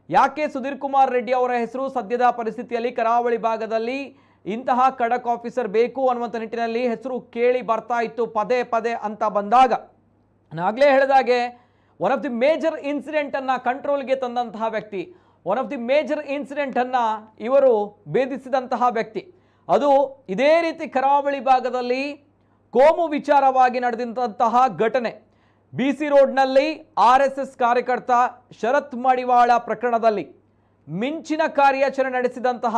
ಯಾಕೆ ಸುಧೀರ್ ಕುಮಾರ್ ರೆಡ್ಡಿ ಅವರ ಹೆಸರು ಸದ್ಯದ ಪರಿಸ್ಥಿತಿಯಲ್ಲಿ ಕರಾವಳಿ ಭಾಗದಲ್ಲಿ ಇಂತಹ ಖಡಕ್ ಆಫೀಸರ್ ಬೇಕು ಅನ್ನುವಂಥ ನಿಟ್ಟಿನಲ್ಲಿ ಹೆಸರು ಕೇಳಿ ಬರ್ತಾ ಇತ್ತು ಪದೇ ಪದೇ ಅಂತ ಬಂದಾಗ, ನಾನು ಆಗಲೇ ಹೇಳಿದಾಗೆ ಒನ್ ಆಫ್ ದಿ ಮೇಜರ್ ಇನ್ಸಿಡೆಂಟನ್ನು ಕಂಟ್ರೋಲ್ಗೆ ತಂದಂತಹ ವ್ಯಕ್ತಿ, ಒನ್ ಆಫ್ ದಿ ಮೇಜರ್ ಇನ್ಸಿಡೆಂಟನ್ನು ಇವರು ಭೇದಿಸಿದಂತಹ ವ್ಯಕ್ತಿ. ಅದು ಇದೇ ರೀತಿ ಕರಾವಳಿ ಭಾಗದಲ್ಲಿ ಕೋಮು ವಿಚಾರವಾಗಿ ನಡೆದಂತಹ ಘಟನೆ. BC ರೋಡ್ನಲ್ಲಿ RSS ಕಾರ್ಯಕರ್ತ ಶರತ್ ಮಡಿವಾಳ ಪ್ರಕರಣದಲ್ಲಿ ಮಿಂಚಿನ ಕಾರ್ಯಾಚರಣೆ ನಡೆಸಿದಂತಹ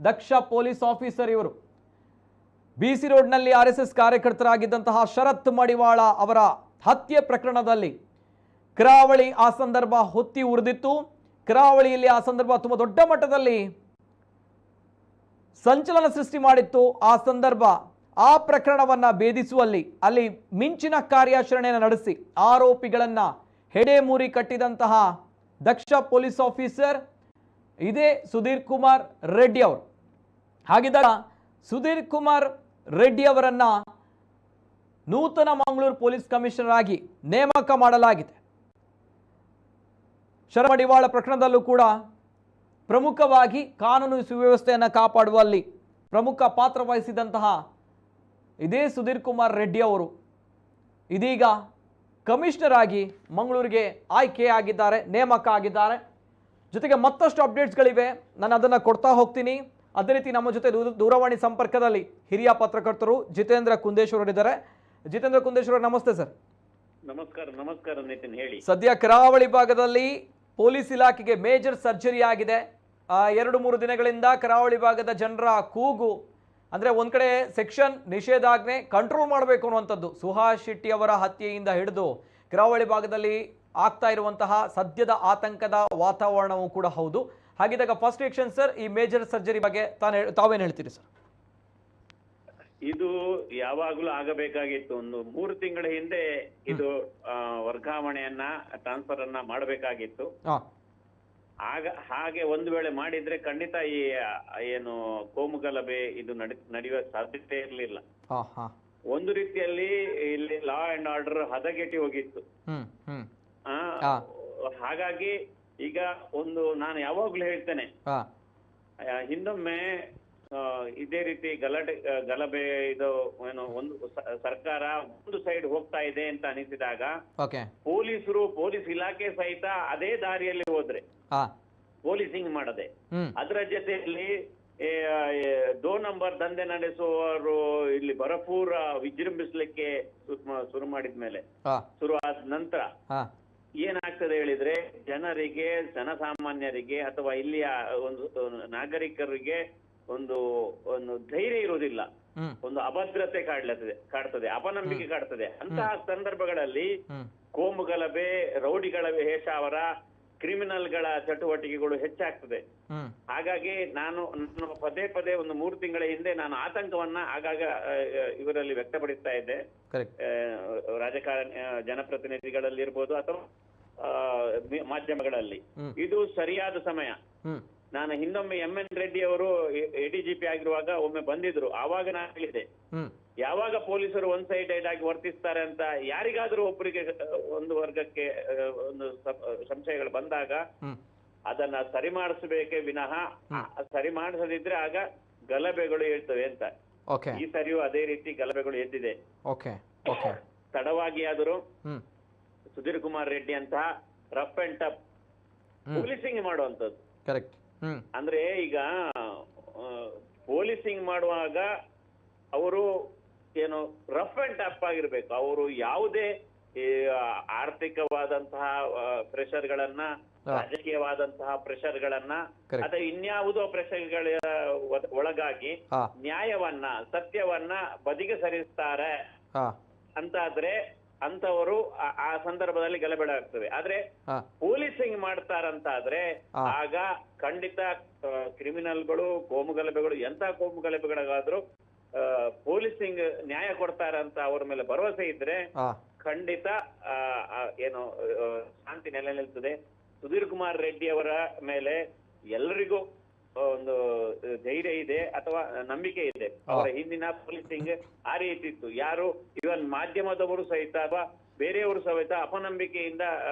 ದಕ್ಷ ಪೊಲೀಸ್ ಆಫೀಸರ್ ಇವರು. BC ರೋಡ್ನಲ್ಲಿ RSS ಕಾರ್ಯಕರ್ತರಾಗಿದ್ದಂತಹ ಶರತ್ ಮಡಿವಾಳ ಅವರ ಹತ್ಯೆ ಪ್ರಕರಣದಲ್ಲಿ ಕರಾವಳಿ ಆ ಸಂದರ್ಭ ಹೊತ್ತಿ ಉರಿದಿತ್ತು. ಕರಾವಳಿಯಲ್ಲಿ ಆ ಸಂದರ್ಭ ತುಂಬ ದೊಡ್ಡ ಮಟ್ಟದಲ್ಲಿ ಸಂಚಲನ ಸೃಷ್ಟಿ ಮಾಡಿತ್ತು. ಆ ಸಂದರ್ಭ ಆ ಪ್ರಕರಣವನ್ನು ಭೇದಿಸುವಲ್ಲಿ ಅಲ್ಲಿ ಮಿಂಚಿನ ಕಾರ್ಯಾಚರಣೆಯನ್ನು ನಡೆಸಿ ಆರೋಪಿಗಳನ್ನು ಹೆಡೆಮೂರಿ ಕಟ್ಟಿದಂತಹ ದಕ್ಷ ಪೊಲೀಸ್ ಆಫೀಸರ್ ಇದೇ ಸುಧೀರ್ ಕುಮಾರ್ ರೆಡ್ಡಿ ಅವರು. ಹಾಗಿದ್ದಾಗ ಸುಧೀರ್ ಕುಮಾರ್ ರೆಡ್ಡಿ ಅವರನ್ನ ನೂತನ ಮಂಗಳೂರು ಪೊಲೀಸ್ ಕಮಿಷನರ್ ಆಗಿ ನೇಮಕ ಮಾಡಲಾಗಿದೆ. ಶರತ್ ಮಡಿವಾಳ ಪ್ರಕರಣದಲ್ಲೂ ಕೂಡ ಪ್ರಮುಖವಾಗಿ ಕಾನೂನು ಸುವ್ಯವಸ್ಥೆಯನ್ನು ಕಾಪಾಡುವಲ್ಲಿ ಪ್ರಮುಖ ಪಾತ್ರ ವಹಿಸಿದಂತಹ ಇದೇ ಸುಧೀರ್ ಕುಮಾರ್ ರೆಡ್ಡಿ ಅವರು ಇದೀಗ ಕಮಿಷನರ್ ಆಗಿ ಮಂಗಳೂರಿಗೆ ಆಯ್ಕೆಯಾಗಿದ್ದಾರೆ, ನೇಮಕ ಆಗಿದ್ದಾರೆ. ಜೊತೆಗೆ ಮತ್ತಷ್ಟು ಅಪ್ಡೇಟ್ಸ್ಗಳಿವೆ, ನಾನು ಅದನ್ನು ಕೊಡ್ತಾ ಹೋಗ್ತೀನಿ. ಅದೇ ರೀತಿ ನಮ್ಮ ಜೊತೆ ದೂರವಾಣಿ ಸಂಪರ್ಕದಲ್ಲಿ ಹಿರಿಯ ಪತ್ರಕರ್ತರು ಜಿತೇಂದ್ರ ಕುಂದೇಶ್ವರ್ ಇದ್ದಾರೆ. ಜಿತೇಂದ್ರ ಕುಂದೇಶ್ವರ್, ನಮಸ್ತೆ ಸರ್. ನಮಸ್ಕಾರ ನಿತಿನ್, ಹೇಳಿ. ಸದ್ಯ ಕರಾವಳಿ ಭಾಗದಲ್ಲಿ ಪೊಲೀಸ್ ಇಲಾಖೆಗೆ ಮೇಜರ್ ಸರ್ಜರಿ ಆಗಿದೆ. 2-3 ದಿನಗಳಿಂದ ಕರಾವಳಿ ಭಾಗದ ಜನರ ಕೂಗು ಅಂದರೆ ಒಂದು ಕಡೆ ಸೆಕ್ಷನ್ ನಿಷೇಧಾಜ್ಞೆ ಕಂಟ್ರೋಲ್ ಮಾಡಬೇಕು ಅನ್ನುವಂಥದ್ದು, ಸುಹಾಸ್ ಶೆಟ್ಟಿ ಅವರ ಹತ್ಯೆಯಿಂದ ಹಿಡಿದು ಕರಾವಳಿ ಭಾಗದಲ್ಲಿ ಆಗ್ತಾ ಇರುವಂತಹ ಸದ್ಯದ ಆತಂಕದ ವಾತಾವರಣವೂ ಕೂಡ ಹೌದು. ಹಾಗಿದ್ದಾಗ ಫಸ್ಟ್ ರಿಯಾಕ್ಷನ್ ಸರ್, ಈ ಮೇಜರ್ ಸರ್ಜರಿ ಬಗ್ಗೆ ತಾವೇನು ಹೇಳ್ತೀರಿ ಸರ್? ಇದು ಯಾವಾಗಲೂ ಆಗಬೇಕಾಗಿತ್ತು. ಒಂದು 3 ತಿಂಗಳ ಹಿಂದೆ ಇದು ವರ್ಗಾವಣೆಯನ್ನ ಟ್ರಾನ್ಸ್ಫರ್ ಅನ್ನ ಮಾಡಬೇಕಾಗಿತ್ತು. ಹಾಗೆ ಒಂದು ವೇಳೆ ಮಾಡಿದ್ರೆ ಖಂಡಿತ ಈ ಏನು ಕೋಮುಗಲಭೆ ಇದು ನಡೆಯುವ ಸಾಧ್ಯತೆ ಇರಲಿಲ್ಲ. ಒಂದು ರೀತಿಯಲ್ಲಿ ಇಲ್ಲಿ ಲಾ ಅಂಡ್ ಆರ್ಡರ್ ಹದಗೆಟ್ಟಿ ಹೋಗಿತ್ತು. ಹಾಗಾಗಿ ಈಗ ನಾನು ಯಾವಾಗ್ಲೂ ಹೇಳ್ತೇನೆ, ಹಿಂದೊಮ್ಮೆ ಇದೇ ರೀತಿ ಗಲಭೆ ಇದು ಏನು ಒಂದು ಸರ್ಕಾರ ಒಂದು ಸೈಡ್ ಹೋಗ್ತಾ ಇದೆ ಅಂತ ಅನಿಸಿದಾಗ ಪೊಲೀಸ್ ಇಲಾಖೆ ಸಹಿತ ಅದೇ ದಾರಿಯಲ್ಲಿ ಹೋದ್ರೆ ಪೊಲೀಸಿಂಗ್ ಮಾಡದೆ ಅದರ ಜೊತೆಯಲ್ಲಿ 2 ನಂಬರ್ ದಂಧೆ ನಡೆಸುವವರು ಇಲ್ಲಿ ಭರಪೂರ ವಿಜೃಂಭಿಸ್ಲಿಕ್ಕೆ ಶುರು ಮಾಡಿದ್ಮೇಲೆ ಶುರು ಆದ ನಂತರ ಏನಾಗ್ತದೆ ಹೇಳಿದ್ರೆ ಜನರಿಗೆ, ಜನಸಾಮಾನ್ಯರಿಗೆ ಅಥವಾ ಇಲ್ಲಿಯ ಒಂದು ನಾಗರಿಕರಿಗೆ ಒಂದು ಧೈರ್ಯ ಇರುವುದಿಲ್ಲ, ಒಂದು ಅಭದ್ರತೆ ಕಾಡ್ತದೆ, ಅಪನಂಬಿಕೆ ಕಾಡ್ತದೆ. ಅಂತಹ ಸಂದರ್ಭಗಳಲ್ಲಿ ಕೋಮುಗಲಭೆ, ರೌಡಿಗಳ ವೇಷಾವರ, ಕ್ರಿಮಿನಲ್ಗಳ ಚಟುವಟಿಕೆಗಳು ಹೆಚ್ಚಾಗ್ತದೆ. ಹಾಗಾಗಿ ನಾನು ಪದೇ ಪದೇ ಒಂದು 3 ತಿಂಗಳ ಹಿಂದೆ ನಾನು ಆತಂಕವನ್ನ ಆಗಾಗ ಇವರಲ್ಲಿ ವ್ಯಕ್ತಪಡಿಸ್ತಾ ಇದ್ದೆ. ರಾಜಕಾರಣಿ, ಜನಪ್ರತಿನಿಧಿಗಳಲ್ಲಿ ಇರ್ಬೋದು ಅಥವಾ ಮಾಧ್ಯಮಗಳಲ್ಲಿ. ಇದು ಸರಿಯಾದ ಸಮಯ. ನಾನು ಹಿಂದೊಮ್ಮೆ MN ರೆಡ್ಡಿ ಅವರು ADGP ಆಗಿರುವಾಗ ಒಮ್ಮೆ ಬಂದಿದ್ರು. ಆವಾಗ ನಾನು ಹೇಳಿದೆ, ಯಾವಾಗ ಪೊಲೀಸರು ಒನ್ ಸೈಡೆಡ್ ಆಗಿ ವರ್ತಿಸ್ತಾರೆ ಅಂತ ಯಾರಿಗಾದ್ರೂ ಒಬ್ಬರಿಗೆ ಒಂದು ವರ್ಗಕ್ಕೆ ಒಂದು ಸಂಶಯಗಳು ಬಂದಾಗ ಅದನ್ನ ಸರಿ ಮಾಡಿಸಬೇಕೇ ವಿನಃ ಸರಿ ಮಾಡಿಸದಿದ್ರೆ ಆಗ ಗಲಭೆಗಳು ಹೇಳ್ತವೆ ಅಂತ. ಈ ಸರಿಯೂ ಅದೇ ರೀತಿ ಗಲಭೆಗಳು ಎದ್ದಿದೆ. ತಡವಾಗಿ ಆದರೂ ಸುಧೀರ್ ಕುಮಾರ್ ರೆಡ್ಡಿ ಅಂತಹ ರಫ್ ಅಂಡ್ ಟಫ್ ಪೊಲೀಸಿಂಗ್ ಮಾಡುವಂತದ್ದು. ಅಂದ್ರೆ ಈಗ ಪೊಲೀಸಿಂಗ್ ಮಾಡುವಾಗ ಅವರು ಏನು ರಫ್ ಅಂಡ್ ಟಫ್ ಆಗಿರ್ಬೇಕು. ಅವರು ಯಾವುದೇ ಈ ಆರ್ಥಿಕವಾದಂತಹ ಪ್ರೆಷರ್ಗಳನ್ನ, ರಾಜಕೀಯವಾದಂತಹ ಪ್ರೆಷರ್ಗಳನ್ನ ಅಥವಾ ಇನ್ಯಾವುದೋ ಪ್ರೆಷರ್ಗಳ ಒಳಗಾಗಿ ನ್ಯಾಯವನ್ನ, ಸತ್ಯವನ್ನ ಬದಿಗೆ ಸರಿಸ್ತಾರೆ ಅಂತಾದ್ರೆ ಅಂತವರು ಆ ಸಂದರ್ಭದಲ್ಲಿ ಗಲಭೆ ಆಗ್ತದೆ. ಆದ್ರೆ ಪೊಲೀಸಿಂಗ್ ಮಾಡ್ತಾರಂತಾದ್ರೆ ಆಗ ಖಂಡಿತ ಕ್ರಿಮಿನಲ್ಗಳು, ಕೋಮು ಗಲಭೆಗಳು, ಎಂತ ಕೋಮು ಗಲಭೆಗಳಿಗಾದ್ರೂ ಪೊಲೀಸಿಂಗ್ ನ್ಯಾಯ ಕೊಡ್ತಾರಂತ ಅವ್ರ ಮೇಲೆ ಭರವಸೆ ಇದ್ರೆ ಖಂಡಿತ ಏನು ಶಾಂತಿ ನೆಲೆ ನಿಲ್ತದೆ. ಸುಧೀರ್ ಕುಮಾರ್ ರೆಡ್ಡಿ ಅವರ ಮೇಲೆ ಎಲ್ಲರಿಗೂ ಒಂದು ಧೈರ್ಯ ಇದೆ ಅಥವಾ ನಂಬಿಕೆ ಇದೆ. ಅವರ ಹಿಂದಿನ ಪೊಲೀಸಿಂಗ್ ಆ ರೀತಿ ಇತ್ತು. ಯಾರು ಇವನ್ ಮಾಧ್ಯಮದವರು ಸಹಿತ ಅಥವಾ ಬೇರೆಯವರು ಸಹಿತ ಅಪನಂಬಿಕೆಯಿಂದ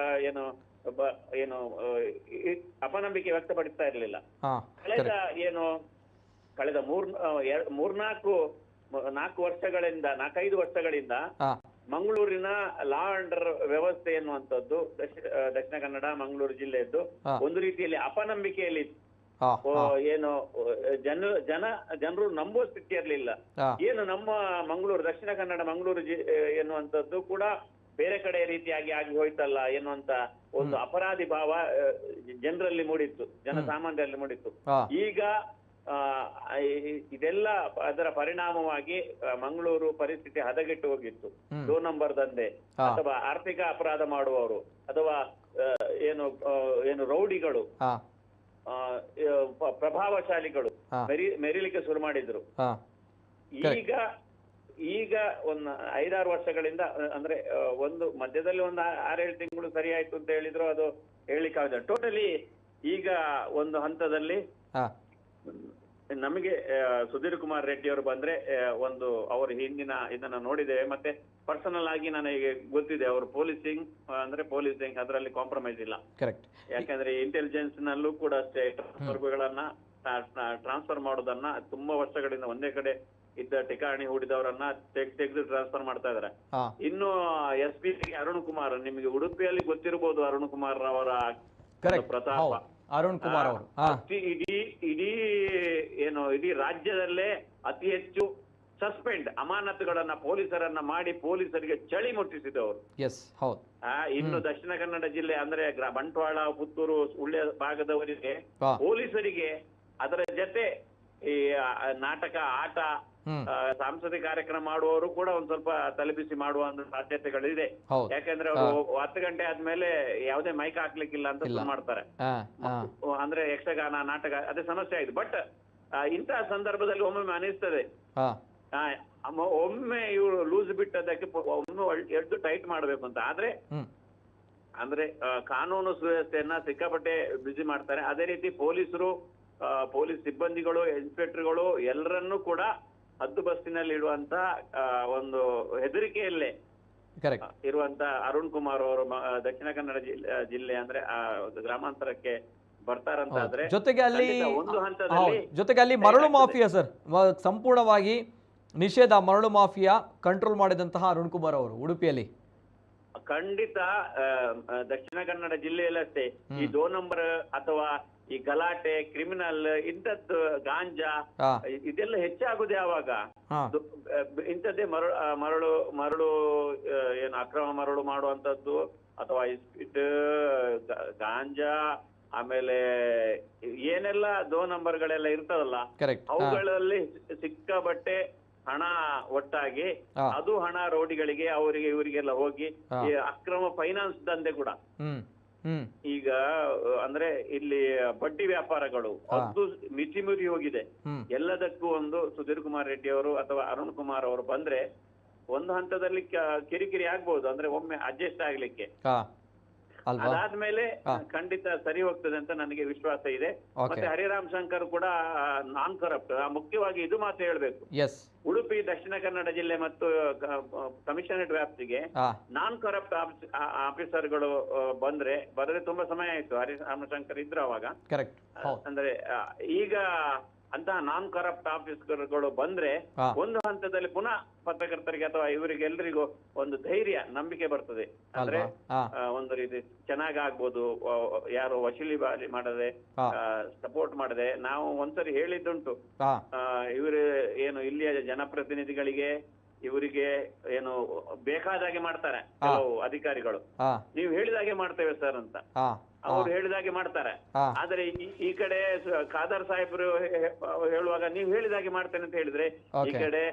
ಏನು ಅಪನಂಬಿಕೆ ವ್ಯಕ್ತಪಡಿಸ್ತಾ ಇರಲಿಲ್ಲ. ಕಳೆದ 4-5 ವರ್ಷಗಳಿಂದ ಮಂಗಳೂರಿನ ಲಾ ಅಂಡರ್ ವ್ಯವಸ್ಥೆ ಎನ್ನುವಂಥದ್ದು ದಕ್ಷಿಣ ಕನ್ನಡ ಮಂಗಳೂರು ಜಿಲ್ಲೆಯದ್ದು ಒಂದು ರೀತಿಯಲ್ಲಿ ಅಪನಂಬಿಕೆಯಲ್ಲಿ ಏನು ಜನರು ನಂಬುವ ಸ್ಥಿತಿ ಇರಲಿಲ್ಲ. ಏನು ನಮ್ಮ ಮಂಗಳೂರು, ದಕ್ಷಿಣ ಕನ್ನಡ ಮಂಗಳೂರು ಎನ್ನುವಂಥದ್ದು ಕೂಡ ಬೇರೆ ಕಡೆ ರೀತಿಯಾಗಿ ಆಗಿ ಹೋಯ್ತಲ್ಲ ಎನ್ನುವಂತ ಒಂದು ಅಪರಾಧಿ ಭಾವ ಜನರಲ್ಲಿ ಮೂಡಿತ್ತು, ಜನಸಾಮಾನ್ಯರಲ್ಲಿ ಮೂಡಿತ್ತು. ಈಗ ಇದೆಲ್ಲ ಅದರ ಪರಿಣಾಮವಾಗಿ ಮಂಗಳೂರು ಪರಿಸ್ಥಿತಿ ಹದಗೆಟ್ಟು ಹೋಗಿತ್ತು. 2 ನಂಬರ್ ದಂಧೆ ಅಥವಾ ಆರ್ಥಿಕ ಅಪರಾಧ ಮಾಡುವವರು ಅಥವಾ ಏನು ರೌಡಿಗಳು, ಪ್ರಭಾವಶಾಲಿಗಳು ಮೆರಿಲಿಕ್ಕೆ ಶುರು ಮಾಡಿದ್ರು. ಈಗ ಒಂದು 5-6 ವರ್ಷಗಳಿಂದ, ಅಂದ್ರೆ ಒಂದು ಮಧ್ಯದಲ್ಲಿ ಒಂದು 6-7 ತಿಂಗಳು ಸರಿ ಆಯ್ತು ಅಂತ ಹೇಳಿದ್ರು, ಅದು ಹೇಳಿಕ್ಕಾಗಲ್ಲ. ಟೋಟಲಿ ಈಗ ಒಂದು ಹಂತದಲ್ಲಿ ನಮಗೆ ಸುಧೀರ್ ಕುಮಾರ್ ರೆಡ್ಡಿ ಅವರು ಬಂದ್ರೆ ಒಂದು ಅವ್ರ ಹಿಂದಿನ ಇದನ್ನ ನೋಡಿದ್ದೇವೆ. ಮತ್ತೆ ಪರ್ಸನಲ್ ಆಗಿ ನನಗೆ ಗೊತ್ತಿದೆ ಅವರು ಪೊಲೀಸಿಂಗ್ ಅದರಲ್ಲಿ ಕಾಂಪ್ರಮೈಸ್ ಇಲ್ಲ. ಯಾಕಂದ್ರೆ ಇಂಟೆಲಿಜೆನ್ಸ್ ನಲ್ಲೂ ಕೂಡ ಅಷ್ಟೇ ಟ್ರಾನ್ಸ್ಫರ್ ಮಾಡೋದನ್ನ ತುಂಬಾ ವರ್ಷಗಳಿಂದ ಒಂದೇ ಕಡೆ ಇದ್ದ ಠಿಕಾಣಿ ಹೂಡಿದವರನ್ನ ತೆಗೆದು ಟ್ರಾನ್ಸ್ಫರ್ ಮಾಡ್ತಾ ಇದಾರೆ. ಇನ್ನು SP ಅರುಣ್ ಕುಮಾರ್, ನಿಮಗೆ ಉಡುಪಿಯಲ್ಲಿ ಗೊತ್ತಿರಬಹುದು ಅರುಣ್ ಕುಮಾರ್ ಅವರ ಪ್ರತಾಪ. ಅರುಣ್ ಕುಮಾರ್ ಅವರು ಇಡೀ ರಾಜ್ಯದಲ್ಲೇ ಅತಿ ಹೆಚ್ಚು ಅಮಾನತುಗಳನ್ನ ಪೊಲೀಸರನ್ನ ಮಾಡಿ ಪೊಲೀಸರಿಗೆ ಚಳಿ ಮುಟ್ಟಿಸಿದವರು. ಇನ್ನು ದಕ್ಷಿಣ ಕನ್ನಡ ಜಿಲ್ಲೆ ಅಂದ್ರೆ ಬಂಟ್ವಾಳ, ಪುತ್ತೂರು, ಸುಳ್ಯ ಭಾಗದವರಿಗೆ ಪೊಲೀಸರಿಗೆ ಅದರ ಜೊತೆ ಈ ನಾಟಕ, ಆಟ, ಸಾಂಸ್ಕೃತಿಕ ಕಾರ್ಯಕ್ರಮ ಮಾಡುವವರು ಕೂಡ ಒಂದ್ ಸ್ವಲ್ಪ ತಲೆಬಿಸಿ ಮಾಡುವ ಸಾಧ್ಯತೆಗಳಿದೆ. ಯಾಕಂದ್ರೆ ಅವರು 10 ಗಂಟೆ ಆದ್ಮೇಲೆ ಯಾವುದೇ ಮೈಕ್ ಹಾಕ್ಲಿಕ್ಕಿಲ್ಲ ಅಂತ ಮಾಡ್ತಾರೆ. ಅಂದ್ರೆ ಯಕ್ಷಗಾನ, ನಾಟಕ ಅದೇ ಸಮಸ್ಯೆ ಆಯ್ತು. ಬಟ್ ಇಂತಹ ಸಂದರ್ಭದಲ್ಲಿ ಒಮ್ಮೊಮ್ಮೆ ಅನಿಸ್ತದೆ, ಒಮ್ಮೆ ಇವರು ಲೂಸ್ ಬಿಟ್ಟದಕ್ಕೆ ಒಮ್ಮೆ ಎದ್ದು ಟೈಟ್ ಮಾಡ್ಬೇಕು ಅಂತ. ಅಂದ್ರೆ ಕಾನೂನು ಸುವ್ಯವಸ್ಥೆಯನ್ನ ಸಿಕ್ಕಾಪಟ್ಟೆ ಬಿಸಿ ಮಾಡ್ತಾರೆ. ಅದೇ ರೀತಿ ಪೊಲೀಸ್ ಸಿಬ್ಬಂದಿಗಳು, ಇನ್ಸ್ಪೆಕ್ಟರ್ಗಳು ಎಲ್ಲರನ್ನೂ ಕೂಡ ಹದ್ದುಬಸ್ತಿನಲ್ಲಿ ಇಡುವಂತ ಒಂದು ಹೆದರಿಕೆಯಲ್ಲೇ ಇರುವಂತ ಅರುಣ್ ಕುಮಾರ್ ಅವರು ದಕ್ಷಿಣ ಕನ್ನಡ ಜಿಲ್ಲೆ ಅಂದ್ರೆ ಗ್ರಾಮಾಂತರಕ್ಕೆ ಬರ್ತಾರಂತಾದ್ರೆ ಜೊತೆಗೆ ಅಲ್ಲಿ ಮರಳು ಮಾಫಿಯಾ ಸರ್ ಸಂಪೂರ್ಣವಾಗಿ ನಿಷೇಧ, ಮರಳು ಮಾಫಿಯಾ ಕಂಟ್ರೋಲ್ ಮಾಡಿದಂತಹ ಅರುಣ್ ಕುಮಾರ್ ಅವರು ಉಡುಪಿಯಲ್ಲಿ ಖಂಡಿತ ದಕ್ಷಿಣ ಕನ್ನಡ ಜಿಲ್ಲೆಯಲ್ಲಿ ಅಷ್ಟೇ ಈ 2 ನಂಬರ್ ಅಥವಾ ಈ ಗಲಾಟೆ, ಕ್ರಿಮಿನಲ್, ಇಂಥದ್ದು ಗಾಂಜಾ ಇದೆಲ್ಲ ಹೆಚ್ಚಾಗುದು ಯಾವಾಗ? ಇಂಥದ್ದೇ ಮರಳು ಏನು ಅಕ್ರಮ ಮರಳು ಮಾಡುವಂತದ್ದು ಅಥವಾ ಇಸ್ಪಿಟ್, ಗಾಂಜಾ, ಆಮೇಲೆ ಏನೆಲ್ಲ 2 ನಂಬರ್ಗಳೆಲ್ಲ ಇರ್ತದಲ್ಲ, ಅವುಗಳಲ್ಲಿ ಸಿಕ್ಕಾಪಟ್ಟೆ ಹಣ ಒಟ್ಟಾಗಿ ಅದು ಹಣ ರೌಡಿಗಳಿಗೆ, ಅವರಿಗೆ ಇವರಿಗೆಲ್ಲ ಹೋಗಿ ಅಕ್ರಮ ಫೈನಾನ್ಸ್ ದಂಧೆ ಕೂಡ ಈಗ ಅಂದ್ರೆ ಇಲ್ಲಿ ಬಡ್ಡಿ ವ್ಯಾಪಾರಗಳು ಅದು ಮಿತಿ ಮೀರಿ ಹೋಗಿದೆ. ಎಲ್ಲದಕ್ಕೂ ಒಂದು ಸುಧೀರ್ ಕುಮಾರ್ ರೆಡ್ಡಿ ಅವರು ಅಥವಾ ಅರುಣ್ ಕುಮಾರ್ ಅವರು ಬಂದ್ರೆ ಒಂದು ಹಂತದಲ್ಲಿ ಕಿರಿಕಿರಿ ಆಗ್ಬಹುದು, ಅಂದ್ರೆ ಒಮ್ಮೆ ಅಡ್ಜಸ್ಟ್ ಆಗ್ಲಿಕ್ಕೆ. ಅದಾದ್ಮೇಲೆ ಖಂಡಿತ ಸರಿ ಹೋಗ್ತದೆ ಅಂತ ನನಗೆ ವಿಶ್ವಾಸ ಇದೆ. ಮತ್ತೆ ಹರಿರಾಮ್ ಶಂಕರ್ ಕೂಡ ನಾನ್ ಕರಪ್ಟ್. ಮುಖ್ಯವಾಗಿ ಇದು ಮಾತ್ರ ಹೇಳ್ಬೇಕು, ಉಡುಪಿ ದಕ್ಷಿಣ ಕನ್ನಡ ಜಿಲ್ಲೆ ಮತ್ತು ಕಮಿಷನರೇಟ್ ವ್ಯಾಪ್ತಿಗೆ ನಾನ್ ಕರಪ್ಟ್ ಆಫೀಸರ್ಗಳು ಬರೆದ್ರೆ ತುಂಬಾ ಸಮಯ ಆಯ್ತು. ಹರಿರಾಮ್ ಶಂಕರ್ ಇದ್ರು ಅವಾಗ. ಅಂದ್ರೆ ಈಗ ಅಂತಹ ನಾನ್ ಕರಪ್ಟ್ ಆಫೀಸರ್ಗಳು ಬಂದ್ರೆ ಒಂದು ಹಂತದಲ್ಲಿ ಪುನಃ ಪತ್ರಕರ್ತರಿಗೆ ಅಥವಾ ಇವರಿಗೆಲ್ಲರಿಗೂ ಒಂದು ಧೈರ್ಯ, ನಂಬಿಕೆ ಬರ್ತದೆ. ಅಂದ್ರೆ ಒಂದು ರೀತಿ ಚೆನ್ನಾಗಾಗ್ಬೋದು, ಯಾರು ವಸೂಲಿ ಮಾಡದೆ, ಸಪೋರ್ಟ್ ಮಾಡದೆ. ನಾವು ಒಂದ್ಸರಿ ಹೇಳಿದ್ದುಂಟು, ಇವರು ಏನು ಇಲ್ಲಿಯ ಜನಪ್ರತಿನಿಧಿಗಳಿಗೆ ಇವರಿಗೆ ಏನು ಬೇಕಾದಾಗೆ ಮಾಡ್ತಾರೆ ಕೆಲವು ಅಧಿಕಾರಿಗಳು. ನೀವು ಹೇಳಿದಾಗೆ ಮಾಡ್ತೇವೆ ಸರ್ ಅಂತ ಅವ್ರು ಹೇಳಿದಾಗೆ ಮಾಡ್ತಾರೆ. ಆದ್ರೆ ಈ ಕಡೆ ಖಾದರ್ ಸಾಹೇಬ್ರು ಹೇಳುವಾಗ ನೀವು ಹೇಳಿದಾಗೆ ಮಾಡ್ತೇನೆ ಅಂತ ಹೇಳಿದ್ರೆ, ಈ ಕಡೆ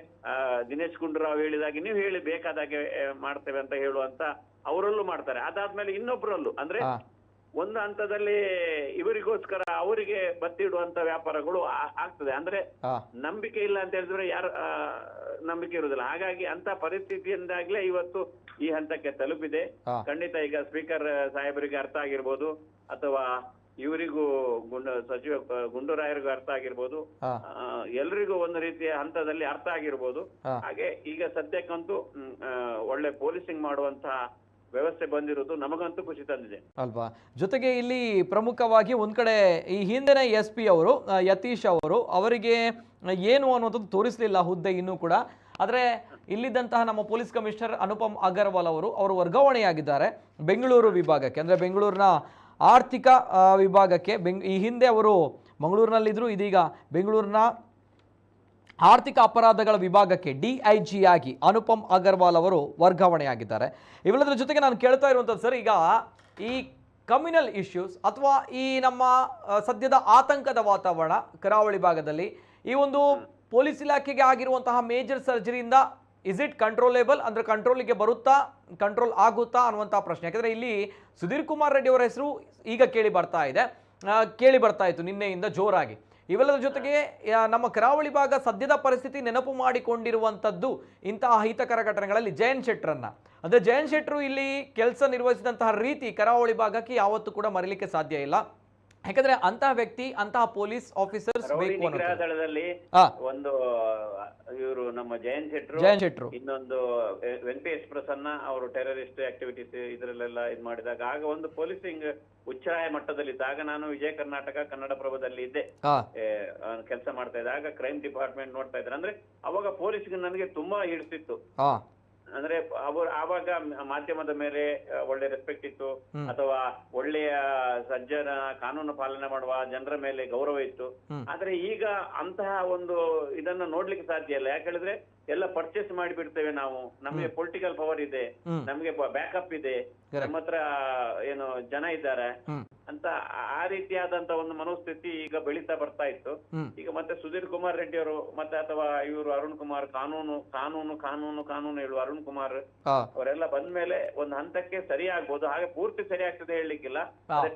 ದಿನೇಶ್ ಗುಂಡೂರಾವ್ ಹೇಳಿದಾಗೆ ನೀವು ಹೇಳಿ ಬೇಕಾದಾಗೆ ಮಾಡ್ತೇವೆ ಅಂತ ಹೇಳುವಂತ ಅವರಲ್ಲೂ ಮಾಡ್ತಾರೆ. ಅದಾದ್ಮೇಲೆ ಇನ್ನೊಬ್ರಲ್ಲೂ ಅಂದ್ರೆ ಒಂದು ಹಂತದಲ್ಲಿ ಇವರಿಗೋಸ್ಕರ ಅವರಿಗೆ ಬತ್ತಿಡುವಂತ ವ್ಯಾಪಾರಗಳು ಆಗ್ತದೆ. ಅಂದ್ರೆ ನಂಬಿಕೆ ಇಲ್ಲ ಅಂತ ಹೇಳಿದ್ರೆ ಯಾರು ನಂಬಿಕೆ ಇರುವುದಿಲ್ಲ. ಹಾಗಾಗಿ ಅಂತ ಪರಿಸ್ಥಿತಿಯಿಂದಾಗ್ಲೇ ಇವತ್ತು ಈ ಹಂತಕ್ಕೆ ತಲುಪಿದೆ. ಖಂಡಿತ ಈಗ ಸ್ಪೀಕರ್ ಸಾಹೇಬರಿಗೆ ಅರ್ಥ ಆಗಿರ್ಬೋದು, ಅಥವಾ ಇವರಿಗೂ ಸಚಿವ ಗುಂಡೂರಾಯರಿಗೂ ಅರ್ಥ ಆಗಿರ್ಬೋದು, ಎಲ್ರಿಗೂ ಒಂದು ರೀತಿಯ ಹಂತದಲ್ಲಿ ಅರ್ಥ ಆಗಿರ್ಬೋದು. ಹಾಗೆ ಈಗ ಸದ್ಯಕ್ಕಂತೂ ಒಳ್ಳೆ ಪೊಲೀಸಿಂಗ್ ಮಾಡುವಂತಹ ವ್ಯವಸ್ಥೆ ಬಂದಿರೋದು ನಮಗಂತೂ ಖುಷಿ ತಂದಿದೆ ಅಲ್ವಾ. ಜೊತೆಗೆ ಇಲ್ಲಿ ಪ್ರಮುಖವಾಗಿ ಒಂದ್ ಕಡೆ ಈ ಹಿಂದಿನ SP ಅವರು ಯತೀಶ್ ಅವರಿಗೆ ಏನು ಅನ್ನೋದು ತೋರಿಸಲಿಲ್ಲ ಹುದ್ದೆ ಇನ್ನೂ ಕೂಡ. ಆದರೆ ಇಲ್ಲಿದ್ದಂತಹ ನಮ್ಮ ಪೊಲೀಸ್ ಕಮಿಷನರ್ ಅನುಪಮ್ ಅಗರ್ವಾಲ್ ಅವರು ವರ್ಗಾವಣೆಯಾಗಿದ್ದಾರೆ ಬೆಂಗಳೂರು ವಿಭಾಗಕ್ಕೆ, ಅಂದರೆ ಬೆಂಗಳೂರಿನ ಆರ್ಥಿಕ ವಿಭಾಗಕ್ಕೆ. ಈ ಹಿಂದೆ ಅವರು ಮಂಗಳೂರಿನಲ್ಲಿದ್ದರು, ಇದೀಗ ಬೆಂಗಳೂರಿನ ಆರ್ಥಿಕ ಅಪರಾಧಗಳ ವಿಭಾಗಕ್ಕೆ DIG ಆಗಿ ಅನುಪಮ್ ಅಗರ್ವಾಲ್ ಅವರು ವರ್ಗಾವಣೆಯಾಗಿದ್ದಾರೆ. ಇವೆಲ್ಲದರ ಜೊತೆಗೆ ನಾನು ಕೇಳ್ತಾ ಇರುವಂಥದ್ದು ಸರ್, ಈಗ ಈ ಕಮ್ಯುನಲ್ ಇಶ್ಯೂಸ್ ಅಥವಾ ಈ ನಮ್ಮ ಸದ್ಯದ ಆತಂಕದ ವಾತಾವರಣ ಕರಾವಳಿ ಭಾಗದಲ್ಲಿ ಈ ಒಂದು ಪೊಲೀಸ್ ಇಲಾಖೆಗೆ ಆಗಿರುವಂತಹ ಮೇಜರ್ ಸರ್ಜರಿಯಿಂದ ಇಸ್ ಇಟ್ ಕಂಟ್ರೋಲೇಬಲ್, ಅಂದರೆ ಕಂಟ್ರೋಲಿಗೆ ಬರುತ್ತಾ, ಕಂಟ್ರೋಲ್ ಆಗುತ್ತಾ ಅನ್ನುವಂಥ ಪ್ರಶ್ನೆ. ಯಾಕಂದರೆ ಇಲ್ಲಿ ಸುಧೀರ್ ಕುಮಾರ್ ರೆಡ್ಡಿ ಅವರ ಹೆಸರು ಈಗ ಕೇಳಿ ಬರ್ತಾ ಇತ್ತು ನಿನ್ನೆಯಿಂದ ಜೋರಾಗಿ. ಇವೆಲ್ಲದರ ಜೊತೆಗೆ ನಮ್ಮ ಕರಾವಳಿ ಭಾಗ ಸದ್ಯದ ಪರಿಸ್ಥಿತಿ ನೆನಪು ಮಾಡಿಕೊಂಡಿರುವಂಥದ್ದು ಇಂತಹ ಅಹಿತಕರ ಘಟನೆಗಳಲ್ಲಿ ಜಯಂತ್ ಶೆಟ್ಟರನ್ನ. ಅಂದರೆ ಜಯಂತ್ ಶೆಟ್ಟರು ಇಲ್ಲಿ ಕೆಲಸ ನಿರ್ವಹಿಸಿದಂತಹ ರೀತಿ ಕರಾವಳಿ ಭಾಗಕ್ಕೆ ಯಾವತ್ತೂ ಕೂಡ ಮರೀಲಿಕ್ಕೆ ಸಾಧ್ಯ ಇಲ್ಲ. ಯಾಕಂದ್ರೆ ಅಂತಹ ವ್ಯಕ್ತಿ, ಅಂತಹ ಪೊಲೀಸ್ ಆಫೀಸರ್ಸ್ ಬೇಕು. ದಳದಲ್ಲಿ ಒಂದು ಇವರು ನಮ್ಮ ಜಯಂತ್ ಶೆಟ್ಟರು, ಇನ್ನೊಂದು ವೆಂಕಟೇಶ್ ಪ್ರಸನ್ನ ಅವರು ಟೆರರಿಸ್ಟ್ ಆಕ್ಟಿವಿಟೀಸ್ ಇದರಲ್ಲೆಲ್ಲ ಇದು ಮಾಡಿದಾಗ ಆಗ ಒಂದು ಪೊಲೀಸಿಂಗ್ ಉಚ್ಚಾಯ ಮಟ್ಟದಲ್ಲಿದ್ದಾಗ ನಾನು ವಿಜಯ ಕರ್ನಾಟಕ ಕನ್ನಡಪ್ರಭದಲ್ಲಿ ಇದ್ದೆ, ಕೆಲಸ ಮಾಡ್ತಾ ಇದ್ದೆ. ಆಗ ಕ್ರೈಮ್ ಡಿಪಾರ್ಟ್ಮೆಂಟ್ ನೋಡ್ತಾ ಇದ್ದಾರೆ. ಅಂದ್ರೆ ಅವಾಗ ಪೊಲೀಸ್ಗೆ ನನಗೆ ತುಂಬಾ ಹಿಡಿಸಿತ್ತು. ಅಂದ್ರೆ ಅವರು ಆವಾಗ ಮಾಧ್ಯಮದ ಮೇಲೆ ಒಳ್ಳೆ ರೆಸ್ಪೆಕ್ಟ್ ಇತ್ತು, ಅಥವಾ ಒಳ್ಳೆಯ ಸಜ್ಜನ ಕಾನೂನು ಪಾಲನೆ ಮಾಡುವ ಜನರ ಮೇಲೆ ಗೌರವ ಇತ್ತು. ಆದ್ರೆ ಈಗ ಅಂತಹ ಒಂದು ಇದನ್ನ ನೋಡ್ಲಿಕ್ಕೆ ಸಾಧ್ಯ ಇಲ್ಲ. ಯಾಕೆ ಹೇಳಿದ್ರೆ ಎಲ್ಲ ಪರ್ಚೇಸ್ ಮಾಡಿಬಿಡ್ತೇವೆ ನಾವು, ನಮಗೆ ಪೊಲಿಟಿಕಲ್ ಪವರ್ ಇದೆ, ನಮ್ಗೆ ಬ್ಯಾಕಪ್ ಇದೆ, ನಮ್ಮ ಹತ್ರ ಏನು ಜನ ಇದ್ದಾರೆ ಅಂತ ಆ ರೀತಿಯಾದಂತ ಒಂದು ಮನೋಸ್ಥಿತಿ ಈಗ ಬೆಳೀತಾ ಬರ್ತಾ ಇತ್ತು. ಈಗ ಮತ್ತೆ ಸುಧೀರ್ ಕುಮಾರ್ ರೆಡ್ಡಿ ಅವರು ಮತ್ತೆ ಅಥವಾ ಇವರು ಅರುಣ್ ಕುಮಾರ್ ಕಾನೂನು ಕಾನೂನು ಕಾನೂನು ಕಾನೂನು ಹೇಳುವ ಅರುಣ್ ಕುಮಾರ್ ಅವರೆಲ್ಲ ಬಂದ್ಮೇಲೆ ಒಂದು ಹಂತಕ್ಕೆ ಸರಿ ಆಗ್ಬೋದು. ಹಾಗೆ ಪೂರ್ತಿ ಸರಿ ಆಗ್ತದೆ ಹೇಳಲಿಕ್ಕಿಲ್ಲ,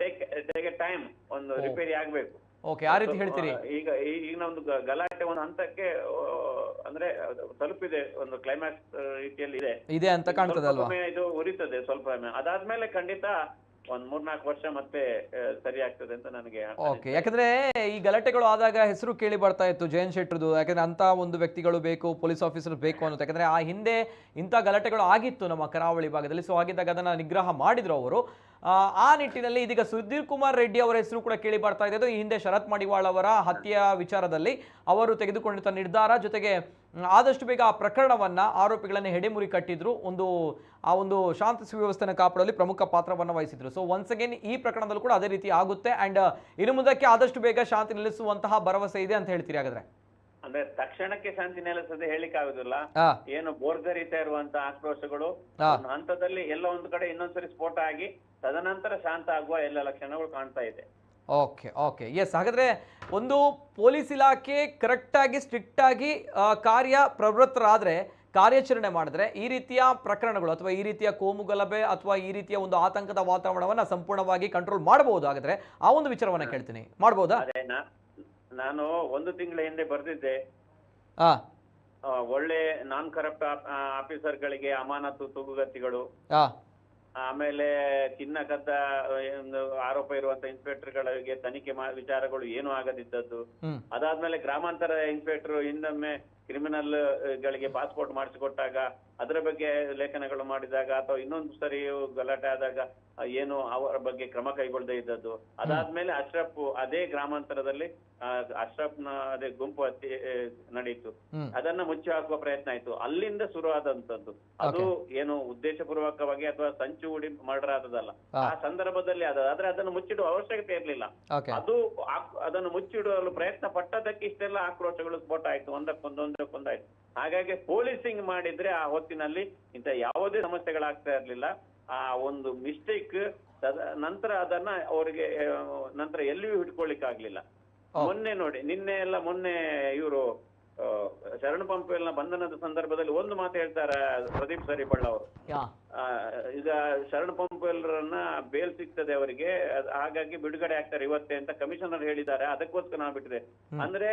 ಟೇಕ್ ಟೈಮ್, ಒಂದು ರಿಪೇರಿ ಆಗ್ಬೇಕು. ಈಗ ಈಗಿನ ಒಂದು ಗಲಾಟೆ ಒಂದು ಹಂತಕ್ಕೆ ಅಂದ್ರೆ ತಲುಪಿದೆ, ಒಂದು ಕ್ಲೈಮ್ಯಾಕ್ಸ್ ರೀತಿಯಲ್ಲಿ ಇದೆ ಅಂತ ಕಾಣ್ತದೆ. ಇದು ಉರಿತದೆ ಸ್ವಲ್ಪ. ಅದಾದ್ಮೇಲೆ ಖಂಡಿತ ಒಂದ್ 3-4 ವರ್ಷ ಮತ್ತೆ ಸರಿ ಆಗ್ತದೆ ಅಂತ ನನಗೆ. ಯಾಕಂದ್ರೆ ಈ ಗಲಾಟೆಗಳು ಆದಾಗ ಹೆಸರು ಕೇಳಿ ಬರ್ತಾ ಇತ್ತು ಜಯಂತ್ ಶೆಟ್ಟರ್ದು. ಯಾಕಂದ್ರೆ ಅಂತ ಒಂದು ವ್ಯಕ್ತಿಗಳು ಬೇಕು, ಪೊಲೀಸ್ ಆಫೀಸರ್ ಬೇಕು ಅನ್ನೋದು. ಯಾಕಂದ್ರೆ ಆ ಹಿಂದೆ ಇಂಥ ಗಲಾಟೆಗಳು ಆಗಿತ್ತು ನಮ್ಮ ಕರಾವಳಿ ಭಾಗದಲ್ಲಿ. ಸೊ ಆಗಿದ್ದಾಗ ಅದನ್ನ ನಿಗ್ರಹ ಮಾಡಿದ್ರು ಅವರು. ಆ ನಿಟ್ಟಿನಲ್ಲಿ ಇದೀಗ ಸುಧೀರ್ ಕುಮಾರ್ ರೆಡ್ಡಿ ಅವರ ಹೆಸರು ಕೂಡ ಕೇಳಿ ಬರ್ತಾ ಇದೆ. ಈ ಹಿಂದೆ ಶರತ್ ಮಡಿವಾಳ್ ಅವರ ಹತ್ಯೆಯ ವಿಚಾರದಲ್ಲಿ ಅವರು ತೆಗೆದುಕೊಂಡಿದ್ದ ನಿರ್ಧಾರ, ಜೊತೆಗೆ ಆದಷ್ಟು ಬೇಗ ಆ ಪ್ರಕರಣವನ್ನ, ಆರೋಪಿಗಳನ್ನು ಹೆಡೆಮುರಿ ಕಟ್ಟಿದ್ರು, ಆ ಒಂದು ಶಾಂತಿ ಸುವ್ಯವಸ್ಥೆಯನ್ನು ಕಾಪಾಡಲು ಪ್ರಮುಖ ಪಾತ್ರವನ್ನು ವಹಿಸಿದ್ರು. ಸೊ ಒನ್ಸ್ ಅಗೇನ್ ಈ ಪ್ರಕರಣದಲ್ಲೂ ಕೂಡ ಅದೇ ರೀತಿ ಆಗುತ್ತೆ. ಅಂಡ್ ಇನ್ನು ಮುಂದಕ್ಕೆ ಆದಷ್ಟು ಬೇಗ ಶಾಂತಿ ನೆಲೆಸುವಂತಹ ಭರವಸೆ ಇದೆ ಅಂತ ಹೇಳ್ತೀರಿ ಹಾಗಾದ್ರೆ? ಅಂದ್ರೆ ತಕ್ಷಣಕ್ಕೆ ಶಾಂತಿ ನೆಲೆಸದೆ ಹೇಳಿಕ್ ಆಗುದಿಲ್ಲ. ಏನು ಬೋರ್ಗರಿತಾ ಇರುವಂತ ಆಕ್ರೋಶಗಳು ಹಂತದಲ್ಲಿ ಎಲ್ಲ ಒಂದು ಕಡೆ ಇನ್ನೊಂದ್ಸರಿ ಸ್ಫೋಟ ಆಗಿ ತದನಂತರ ಶಾಂತ ಆಗುವ ಎಲ್ಲ ಲಕ್ಷಣಗಳು ಕಾಣ್ತಾ ಇದೆ. Okay yes. ಹಾಗಾದ್ರೆ ಒಂದು ಪೊಲೀಸ್ ಇಲಾಖೆ ಕರೆಕ್ಟ್ ಆಗಿ ಸ್ಟ್ರಿಕ್ಟ್ ಆಗಿ ಕಾರ್ಯ ಪ್ರವೃತ್ತರಾದ್ರೆ, ಕಾರ್ಯಾಚರಣೆ ಮಾಡಿದ್ರೆ ಈ ರೀತಿಯ ಪ್ರಕರಣಗಳು ಅಥವಾ ಈ ರೀತಿಯ ಕೋಮುಗಲಭೆ ಅಥವಾ ಈ ರೀತಿಯ ಒಂದು ಆತಂಕದ ವಾತಾವರಣವನ್ನ ಸಂಪೂರ್ಣವಾಗಿ ಕಂಟ್ರೋಲ್ ಮಾಡಬಹುದು. ಹಾಗಾದ್ರೆ ಆ ಒಂದು ವಿಚಾರವನ್ನ ಕೇಳ್ತೀನಿ, ಮಾಡಬಹುದಾ? ನಾನು 1 ತಿಂಗಳ ಹಿಂದೆ ಬರ್ದಿದ್ದೆ, ಒಳ್ಳೆ ನಾನ್ ಕರಪ್ಟ್ ಆಫೀಸರ್ಗಳಿಗೆ ಅಮಾನತು ತೂಗುಗತಿಗಳು, ಆಮೇಲೆ ಚಿನ್ನ ಕದ್ದ ಆರೋಪ ಇರುವಂತ ಇನ್ಸ್ಪೆಕ್ಟರ್ಗಳಿಗೆ ತನಿಖೆ ವಿಚಾರಗಳು ಏನು ಆಗದಿದ್ದದ್ದು. ಅದಾದ್ಮೇಲೆ ಗ್ರಾಮಾಂತರ ಇನ್ಸ್ಪೆಕ್ಟರ್ ಹಿಂದೊಮ್ಮೆ ಕ್ರಿಮಿನಲ್ ಗಳಿಗೆ ಪಾಸ್ಪೋರ್ಟ್ ಮಾಡಿಸಿಕೊಟ್ಟಾಗ ಅದರ ಬಗ್ಗೆ ಲೇಖನಗಳು ಮಾಡಿದಾಗ, ಅಥವಾ ಇನ್ನೊಂದು ಸರಿ ಗಲಾಟೆ ಆದಾಗ ಏನು ಅವರ ಬಗ್ಗೆ ಕ್ರಮ ಕೈಗೊಳ್ಳದೆ ಇದ್ದದ್ದು. ಅದಾದ್ಮೇಲೆ ಅಶ್ರಫ್ ಅದೇ ಗ್ರಾಮಾಂತರದಲ್ಲಿ ಅಶ್ರಫ್ನ ಅದೇ ಗುಂಪು ಹತ್ಯೆ ನಡೀತು, ಅದನ್ನ ಮುಚ್ಚಿ ಹಾಕುವ ಪ್ರಯತ್ನ ಆಯ್ತು. ಅಲ್ಲಿಂದ ಶುರುವಾದಂತದ್ದು ಅದು ಏನು ಉದ್ದೇಶಪೂರ್ವಕವಾಗಿ ಅಥವಾ ಸಂಚು ಹೂಡಿ ಮರ್ಡರ್ ಆದದಲ್ಲ, ಆ ಸಂದರ್ಭದಲ್ಲಿ ಆದ್ರೆ ಅದನ್ನು ಮುಚ್ಚಿಡುವ ಅವಶ್ಯಕತೆ ಇರ್ಲಿಲ್ಲ. ಅದನ್ನು ಮುಚ್ಚಿಡಲು ಪ್ರಯತ್ನ ಪಟ್ಟದಕ್ಕೆ ಇಷ್ಟೆಲ್ಲ ಆಕ್ರೋಶಗಳು ಸ್ಫೋಟ ಆಯ್ತು ಒಂದಕ್ಕೊಂದೊಂದು ಒಂದಾಯ್ತು. ಹಾಗಾಗಿ ಪೊಲೀಸಿಂಗ್ ಮಾಡಿದ್ರೆ ಆ ಹೊತ್ತಿನಲ್ಲಿ ಇಂಥ ಯಾವುದೇ ಸಮಸ್ಯೆಗಳಾಗ್ತಾ ಇರ್ಲಿಲ್ಲ. ಆ ಒಂದು ಮಿಸ್ಟೇಕ್ ನಂತರ ಅದನ್ನ ಅವರಿಗೆ ನಂತರ ಎಲ್ಲಿಯೂ ಹಿಡ್ಕೊಳ್ಳಿಕ್ ಆಗ್ಲಿಲ್ಲ. ಮೊನ್ನೆ ನೋಡಿ, ಮೊನ್ನೆ ಇವರು ಶರಣ ಪಂಪೇಲ್ನ ಬಂಧನದ ಸಂದರ್ಭದಲ್ಲಿ ಒಂದು ಮಾತು ಹೇಳ್ತಾರೆ ಪ್ರದೀಪ್ ಸರಿಬಳ್ಳ ಅವರು. ಈಗ ಶರಣ ಪಂಪೇಲ್ರನ್ನ ಬೇಲ್ ಸಿಗ್ತದೆ ಅವರಿಗೆ, ಹಾಗಾಗಿ ಬಿಡುಗಡೆ ಆಗ್ತಾರೆ ಇವತ್ತೇ ಅಂತ ಕಮಿಷನರ್ ಹೇಳಿದ್ದಾರೆ. ಅದಕ್ಕೋಸ್ಕರ ನಾವು ಬಿಟ್ಟಿದೆ ಅಂದ್ರೆ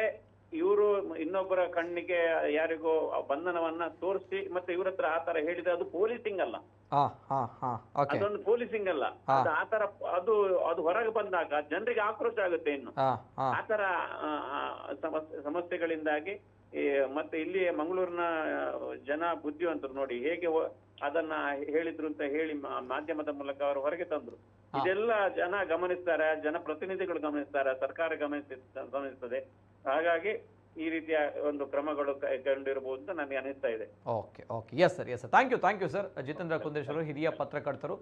ಇವರು ಇನ್ನೊಬ್ಬರ ಕಣ್ಣಿಗೆ ಯಾರಿಗೋ ಬಂಧನವನ್ನ ತೋರಿಸಿ ಮತ್ತೆ ಇವ್ರ ಹತ್ರ ಆತರ ಹೇಳಿದ್ರೆ ಅದು ಪೊಲೀಸಿಂಗ್ ಅಲ್ಲ, ಅದೊಂದು ಪೊಲೀಸಿಂಗ್ ಅಲ್ಲ. ಅದು ಆತರ ಅದು ಹೊರಗೆ ಬಂದಾಗ ಜನರಿಗೆ ಆಕ್ರೋಶ ಆಗುತ್ತೆ. ಇನ್ನು ಆತರ ಸಮಸ್ಯೆಗಳಿಂದಾಗಿ ಮತ್ತೆ ಇಲ್ಲಿ ಮಂಗಳೂರಿನ ಜನ ಬುದ್ಧಿವಂತರು ನೋಡಿ ಹೇಗೆ ಅದನ್ನ ಹೇಳಿದ್ರು ಅಂತ ಹೇಳಿ ಮಾಧ್ಯಮದ ಮೂಲಕ ಅವರು ಹೊರಗೆ ತಂದ್ರು. ಇದೆಲ್ಲ ಜನ ಗಮನಿಸ್ತಾರೆ, ಜನಪ್ರತಿನಿಧಿಗಳು ಗಮನಿಸ್ತಾರೆ, ಸರ್ಕಾರ ಗಮನಿಸ್ತದೆ. ಹಾಗಾಗಿ ಈ ರೀತಿಯ ಒಂದು ಕ್ರಮಗಳು ಕೈಗೊಂಡಿರಬಹುದು ಅಂತ ನನಗೆ ಅನಿಸ್ತಾ ಇದೆ. Okay okay, yes sir, yes sir, thank you sir. Jitendra ಕುಂದೇಶ್ವರು ಹಿರಿಯ ಪತ್ರಕರ್ತರು.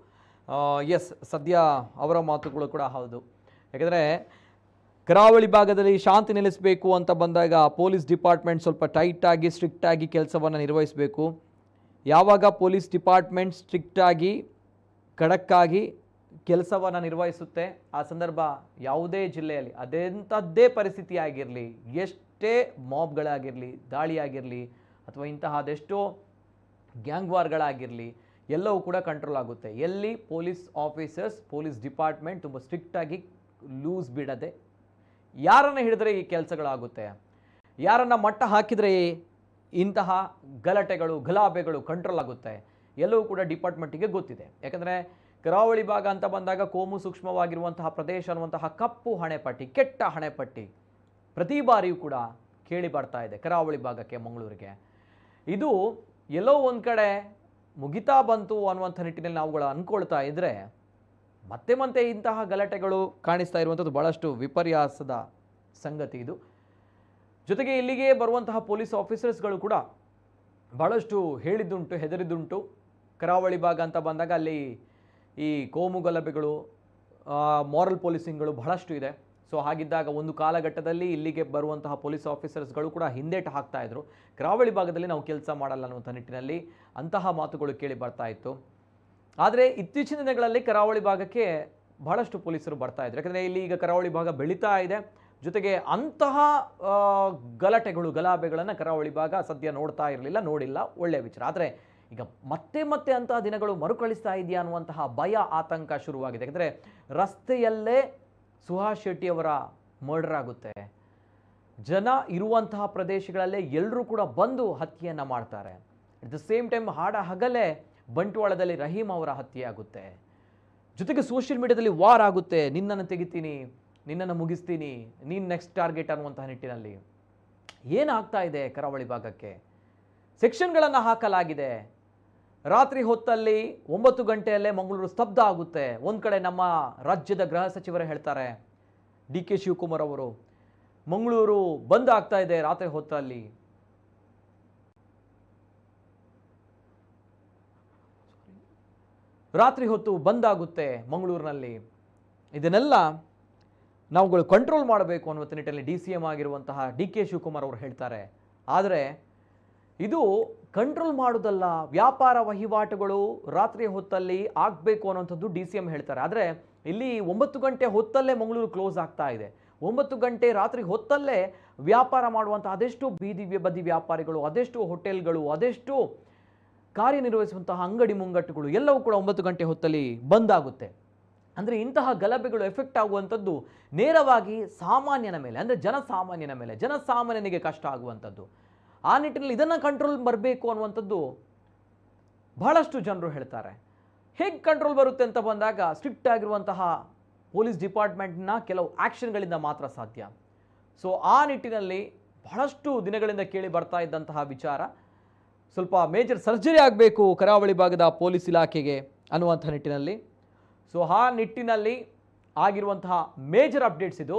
ಎಸ್, ಸದ್ಯ ಅವರ ಮಾತುಗಳು ಕೂಡ ಹೌದು. ಯಾಕಂದರೆ ಕರಾವಳಿ ಭಾಗದಲ್ಲಿ ಶಾಂತಿ ನೆಲೆಸಬೇಕು ಅಂತ ಬಂದಾಗ ಪೊಲೀಸ್ ಡಿಪಾರ್ಟ್ಮೆಂಟ್ ಸ್ವಲ್ಪ ಟೈಟಾಗಿ ಸ್ಟ್ರಿಕ್ಟಾಗಿ ಕೆಲಸವನ್ನು ನಿರ್ವಹಿಸಬೇಕು. ಯಾವಾಗ ಪೊಲೀಸ್ ಡಿಪಾರ್ಟ್ಮೆಂಟ್ ಸ್ಟ್ರಿಕ್ಟಾಗಿ ಖಡಕ್ಕಾಗಿ ಕೆಲಸವನ್ನು ನಿರ್ವಹಿಸುತ್ತೆ, ಆ ಸಂದರ್ಭ ಯಾವುದೇ ಜಿಲ್ಲೆಯಲ್ಲಿ ಅದೆಂಥದ್ದೇ ಪರಿಸ್ಥಿತಿ ಆಗಿರಲಿ, ಎಷ್ಟೇ ಮಾಬ್ಗಳಾಗಿರಲಿ, ದಾಳಿಯಾಗಿರಲಿ, ಅಥವಾ ಇಂತಹ ಅದೆಷ್ಟೋ ಗ್ಯಾಂಗ್ ವಾರ್ಗಳಾಗಿರಲಿ, ಎಲ್ಲವೂ ಕೂಡ ಕಂಟ್ರೋಲ್ ಆಗುತ್ತೆ. ಎಲ್ಲಿ ಪೊಲೀಸ್ ಆಫೀಸರ್ಸ್, ಪೊಲೀಸ್ ಡಿಪಾರ್ಟ್ಮೆಂಟ್ ತುಂಬ ಸ್ಟ್ರಿಕ್ಟಾಗಿ ಲೂಸ್ ಬಿಡದೆ ಯಾರನ್ನು ಹಿಡಿದ್ರೆ ಈ ಕೆಲಸಗಳಾಗುತ್ತೆ, ಯಾರನ್ನು ಮಟ್ಟ ಹಾಕಿದರೆ ಇಂತಹ ಗಲಾಟೆಗಳು ಗಲಾಭೆಗಳು ಕಂಟ್ರೋಲ್ ಆಗುತ್ತೆ, ಎಲ್ಲವೂ ಕೂಡ ಡಿಪಾರ್ಟ್ಮೆಂಟಿಗೆ ಗೊತ್ತಿದೆ. ಯಾಕಂದರೆ ಕರಾವಳಿ ಭಾಗ ಅಂತ ಬಂದಾಗ ಕೋಮು ಸೂಕ್ಷ್ಮವಾಗಿರುವಂತಹ ಪ್ರದೇಶ ಅನ್ನುವಂತಹ ಕಪ್ಪು ಹಣೆಪಟ್ಟಿ, ಕೆಟ್ಟ ಹಣೆಪಟ್ಟಿ ಪ್ರತಿ ಬಾರಿಯೂ ಕೂಡ ಕೇಳಿ ಬರ್ತಾ ಇದೆ ಕರಾವಳಿ ಭಾಗಕ್ಕೆ, ಮಂಗಳೂರಿಗೆ. ಇದು ಎಲ್ಲೋ ಒಂದು ಕಡೆ ಮುಗಿತಾ ಬಂತು ಅನ್ನುವಂಥ ನಿಟ್ಟಿನಲ್ಲಿ ನಾವುಗಳು ಅಂದ್ಕೊಳ್ತಾ ಇದ್ದರೆ ಮತ್ತೆ ಇಂತಹ ಗಲಾಟೆಗಳು ಕಾಣಿಸ್ತಾ ಇರುವಂಥದ್ದು ಭಾಳಷ್ಟು ವಿಪರ್ಯಾಸದ ಸಂಗತಿ ಇದು. ಜೊತೆಗೆ ಇಲ್ಲಿಗೆ ಬರುವಂತಹ ಪೊಲೀಸ್ ಆಫೀಸರ್ಸ್ಗಳು ಕೂಡ ಭಾಳಷ್ಟು ಹೇಳಿದ್ದುಂಟು, ಹೆದರಿದ್ದುಂಟು. ಕರಾವಳಿ ಭಾಗ ಅಂತ ಬಂದಾಗ ಅಲ್ಲಿ ಈ ಕೋಮು ಗಲಭೆಗಳು, ಮಾರಲ್ ಪೊಲೀಸಿಂಗ್ಗಳು ಬಹಳಷ್ಟು ಇದೆ. ಸೊ ಹಾಗಿದ್ದಾಗ ಒಂದು ಕಾಲಘಟ್ಟದಲ್ಲಿ ಇಲ್ಲಿಗೆ ಬರುವಂತಹ ಪೊಲೀಸ್ ಆಫೀಸರ್ಸ್ಗಳು ಕೂಡ ಹಿಂದೇಟು ಹಾಕ್ತಾ ಇದ್ರು, ಕರಾವಳಿ ಭಾಗದಲ್ಲಿ ನಾವು ಕೆಲಸ ಮಾಡಲ್ಲ ಅನ್ನುವಂಥ ನಿಟ್ಟಿನಲ್ಲಿ ಅಂತಹ ಮಾತುಗಳು ಕೇಳಿ ಬರ್ತಾ ಇತ್ತು. ಆದರೆ ಇತ್ತೀಚಿನ ದಿನಗಳಲ್ಲಿ ಕರಾವಳಿ ಭಾಗಕ್ಕೆ ಬಹಳಷ್ಟು ಪೊಲೀಸರು ಬರ್ತಾ ಇದ್ರು. ಯಾಕಂದರೆ ಇಲ್ಲಿ ಈಗ ಕರಾವಳಿ ಭಾಗ ಬೆಳೀತಾ ಇದೆ. ಜೊತೆಗೆ ಅಂತಹ ಗಲಾಟೆಗಳು ಗಲಾಭೆಗಳನ್ನು ಕರಾವಳಿ ಭಾಗ ಸದ್ಯ ನೋಡ್ತಾ ಇರಲಿಲ್ಲ, ನೋಡಿಲ್ಲ, ಒಳ್ಳೆಯ ವಿಚಾರ. ಆದರೆ ಈಗ ಮತ್ತೆ ಅಂತಹ ದಿನಗಳು ಮರುಕಳಿಸ್ತಾ ಇದೆಯಾ ಅನ್ನುವಂತಹ ಭಯ, ಆತಂಕ ಶುರುವಾಗಿದೆ. ಯಾಕಂದರೆ ರಸ್ತೆಯಲ್ಲೇ ಸುಹಾಸ್ ಶೆಟ್ಟಿ ಅವರ ಮರ್ಡರ್ ಆಗುತ್ತೆ, ಜನ ಇರುವಂತಹ ಪ್ರದೇಶಗಳಲ್ಲೇ ಎಲ್ಲರೂ ಕೂಡ ಬಂದು ಹತ್ಯೆಯನ್ನು ಮಾಡ್ತಾರೆ. ಅಟ್ ದ ಸೇಮ್ ಟೈಮ್ ಹಗಲೇ ಬಂಟ್ವಾಳದಲ್ಲಿ ರಹೀಮ್ ಅವರ ಹತ್ಯೆ ಆಗುತ್ತೆ. ಜೊತೆಗೆ ಸೋಷಿಯಲ್ ಮೀಡಿಯಾದಲ್ಲಿ ವಾರ್ ಆಗುತ್ತೆ, ನಿನ್ನನ್ನು ತೆಗಿತೀನಿ, ನಿನ್ನನ್ನು ಮುಗಿಸ್ತೀನಿ, ನೀನು ನೆಕ್ಸ್ಟ್ ಟಾರ್ಗೆಟ್ ಅನ್ನುವಂತಹ ನಿಟ್ಟಿನಲ್ಲಿ. ಏನಾಗ್ತಾ ಇದೆ ಕರಾವಳಿ ಭಾಗಕ್ಕೆ? ಸೆಕ್ಷನ್ಗಳನ್ನು ಹಾಕಲಾಗಿದೆ. ರಾತ್ರಿ ಹೊತ್ತಲ್ಲಿ 9 ಗಂಟೆಯಲ್ಲೇ ಮಂಗಳೂರು ಸ್ತಬ್ಧ ಆಗುತ್ತೆ. ಒಂದು ಕಡೆ ನಮ್ಮ ರಾಜ್ಯದ ಗೃಹ ಸಚಿವರು ಹೇಳ್ತಾರೆ, DK ಶಿವಕುಮಾರ್ ಅವರು, ಮಂಗಳೂರು ಬಂದ್ ಆಗ್ತಾ ಇದೆ ರಾತ್ರಿ ಹೊತ್ತಲ್ಲಿ. ರಾತ್ರಿ ಹೊತ್ತು ಬಂದಾಗುತ್ತೆ ಮಂಗಳೂರಿನಲ್ಲಿ. ಇದನ್ನೆಲ್ಲ ನಾವುಗಳು ಕಂಟ್ರೋಲ್ ಮಾಡಬೇಕು ಅನ್ನುವಂಥ ನಿಟ್ಟಿನಲ್ಲಿ DCM ಆಗಿರುವಂತಹ DK ಶಿವಕುಮಾರ್ ಅವರು ಹೇಳ್ತಾರೆ. ಆದರೆ ಇದು ಕಂಟ್ರೋಲ್ ಮಾಡೋದಲ್ಲ, ವ್ಯಾಪಾರ ವಹಿವಾಟುಗಳು ರಾತ್ರಿ ಹೊತ್ತಲ್ಲಿ ಆಗಬೇಕು ಅನ್ನುವಂಥದ್ದು DCM ಹೇಳ್ತಾರೆ. ಆದರೆ ಇಲ್ಲಿ 9 ಗಂಟೆ ಹೊತ್ತಲ್ಲೇ ಮಂಗಳೂರು ಕ್ಲೋಸ್ ಆಗ್ತಾ ಇದೆ. 9 ಗಂಟೆ ರಾತ್ರಿ ಹೊತ್ತಲ್ಲೇ ವ್ಯಾಪಾರ ಮಾಡುವಂಥ ಅದೆಷ್ಟು ಬದಿ ವ್ಯಾಪಾರಿಗಳು, ಅದೆಷ್ಟು ಹೋಟೆಲ್ಗಳು, ಅದೆಷ್ಟು ಕಾರ್ಯನಿರ್ವಹಿಸುವಂತಹ ಅಂಗಡಿ ಮುಂಗಟ್ಟುಗಳು ಎಲ್ಲವೂ ಕೂಡ 9 ಗಂಟೆ ಹೊತ್ತಲ್ಲಿ ಬಂದಾಗುತ್ತೆ. ಅಂದರೆ ಇಂತಹ ಗಲಭೆಗಳು ಎಫೆಕ್ಟ್ ಆಗುವಂಥದ್ದು ನೇರವಾಗಿ ಸಾಮಾನ್ಯನ ಮೇಲೆ, ಅಂದರೆ ಜನಸಾಮಾನ್ಯನ ಮೇಲೆ, ಜನಸಾಮಾನ್ಯನಿಗೆ ಕಷ್ಟ ಆಗುವಂಥದ್ದು. ಆ ನಿಟ್ಟಿನಲ್ಲಿ ಇದನ್ನು ಕಂಟ್ರೋಲ್ ಬರಬೇಕು ಅನ್ನುವಂಥದ್ದು ಬಹಳಷ್ಟು ಜನರು ಹೇಳ್ತಾರೆ. ಹೇಗೆ ಕಂಟ್ರೋಲ್ ಬರುತ್ತೆ ಅಂತ ಬಂದಾಗ ಸ್ಟ್ರಿಕ್ಟ್ ಆಗಿರುವಂತಹ ಪೊಲೀಸ್ ಡಿಪಾರ್ಟ್ಮೆಂಟ್ನ ಕೆಲವು ಆ್ಯಕ್ಷನ್ಗಳಿಂದ ಮಾತ್ರ ಸಾಧ್ಯ. ಸೊ ಆ ನಿಟ್ಟಿನಲ್ಲಿ ಬಹಳಷ್ಟು ದಿನಗಳಿಂದ ಕೇಳಿ ಬರ್ತಾ ಇದ್ದಂತಹ ವಿಚಾರ, ಸ್ವಲ್ಪ ಮೇಜರ್ ಸರ್ಜರಿ ಆಗಬೇಕು ಕರಾವಳಿ ಭಾಗದ ಪೊಲೀಸ್ ಇಲಾಖೆಗೆ ಅನ್ನುವಂಥ ನಿಟ್ಟಿನಲ್ಲಿ. ಸೊ ಆ ನಿಟ್ಟಿನಲ್ಲಿ ಆಗಿರುವಂತಹ ಮೇಜರ್ ಅಪ್ಡೇಟ್ಸ್ ಇದು,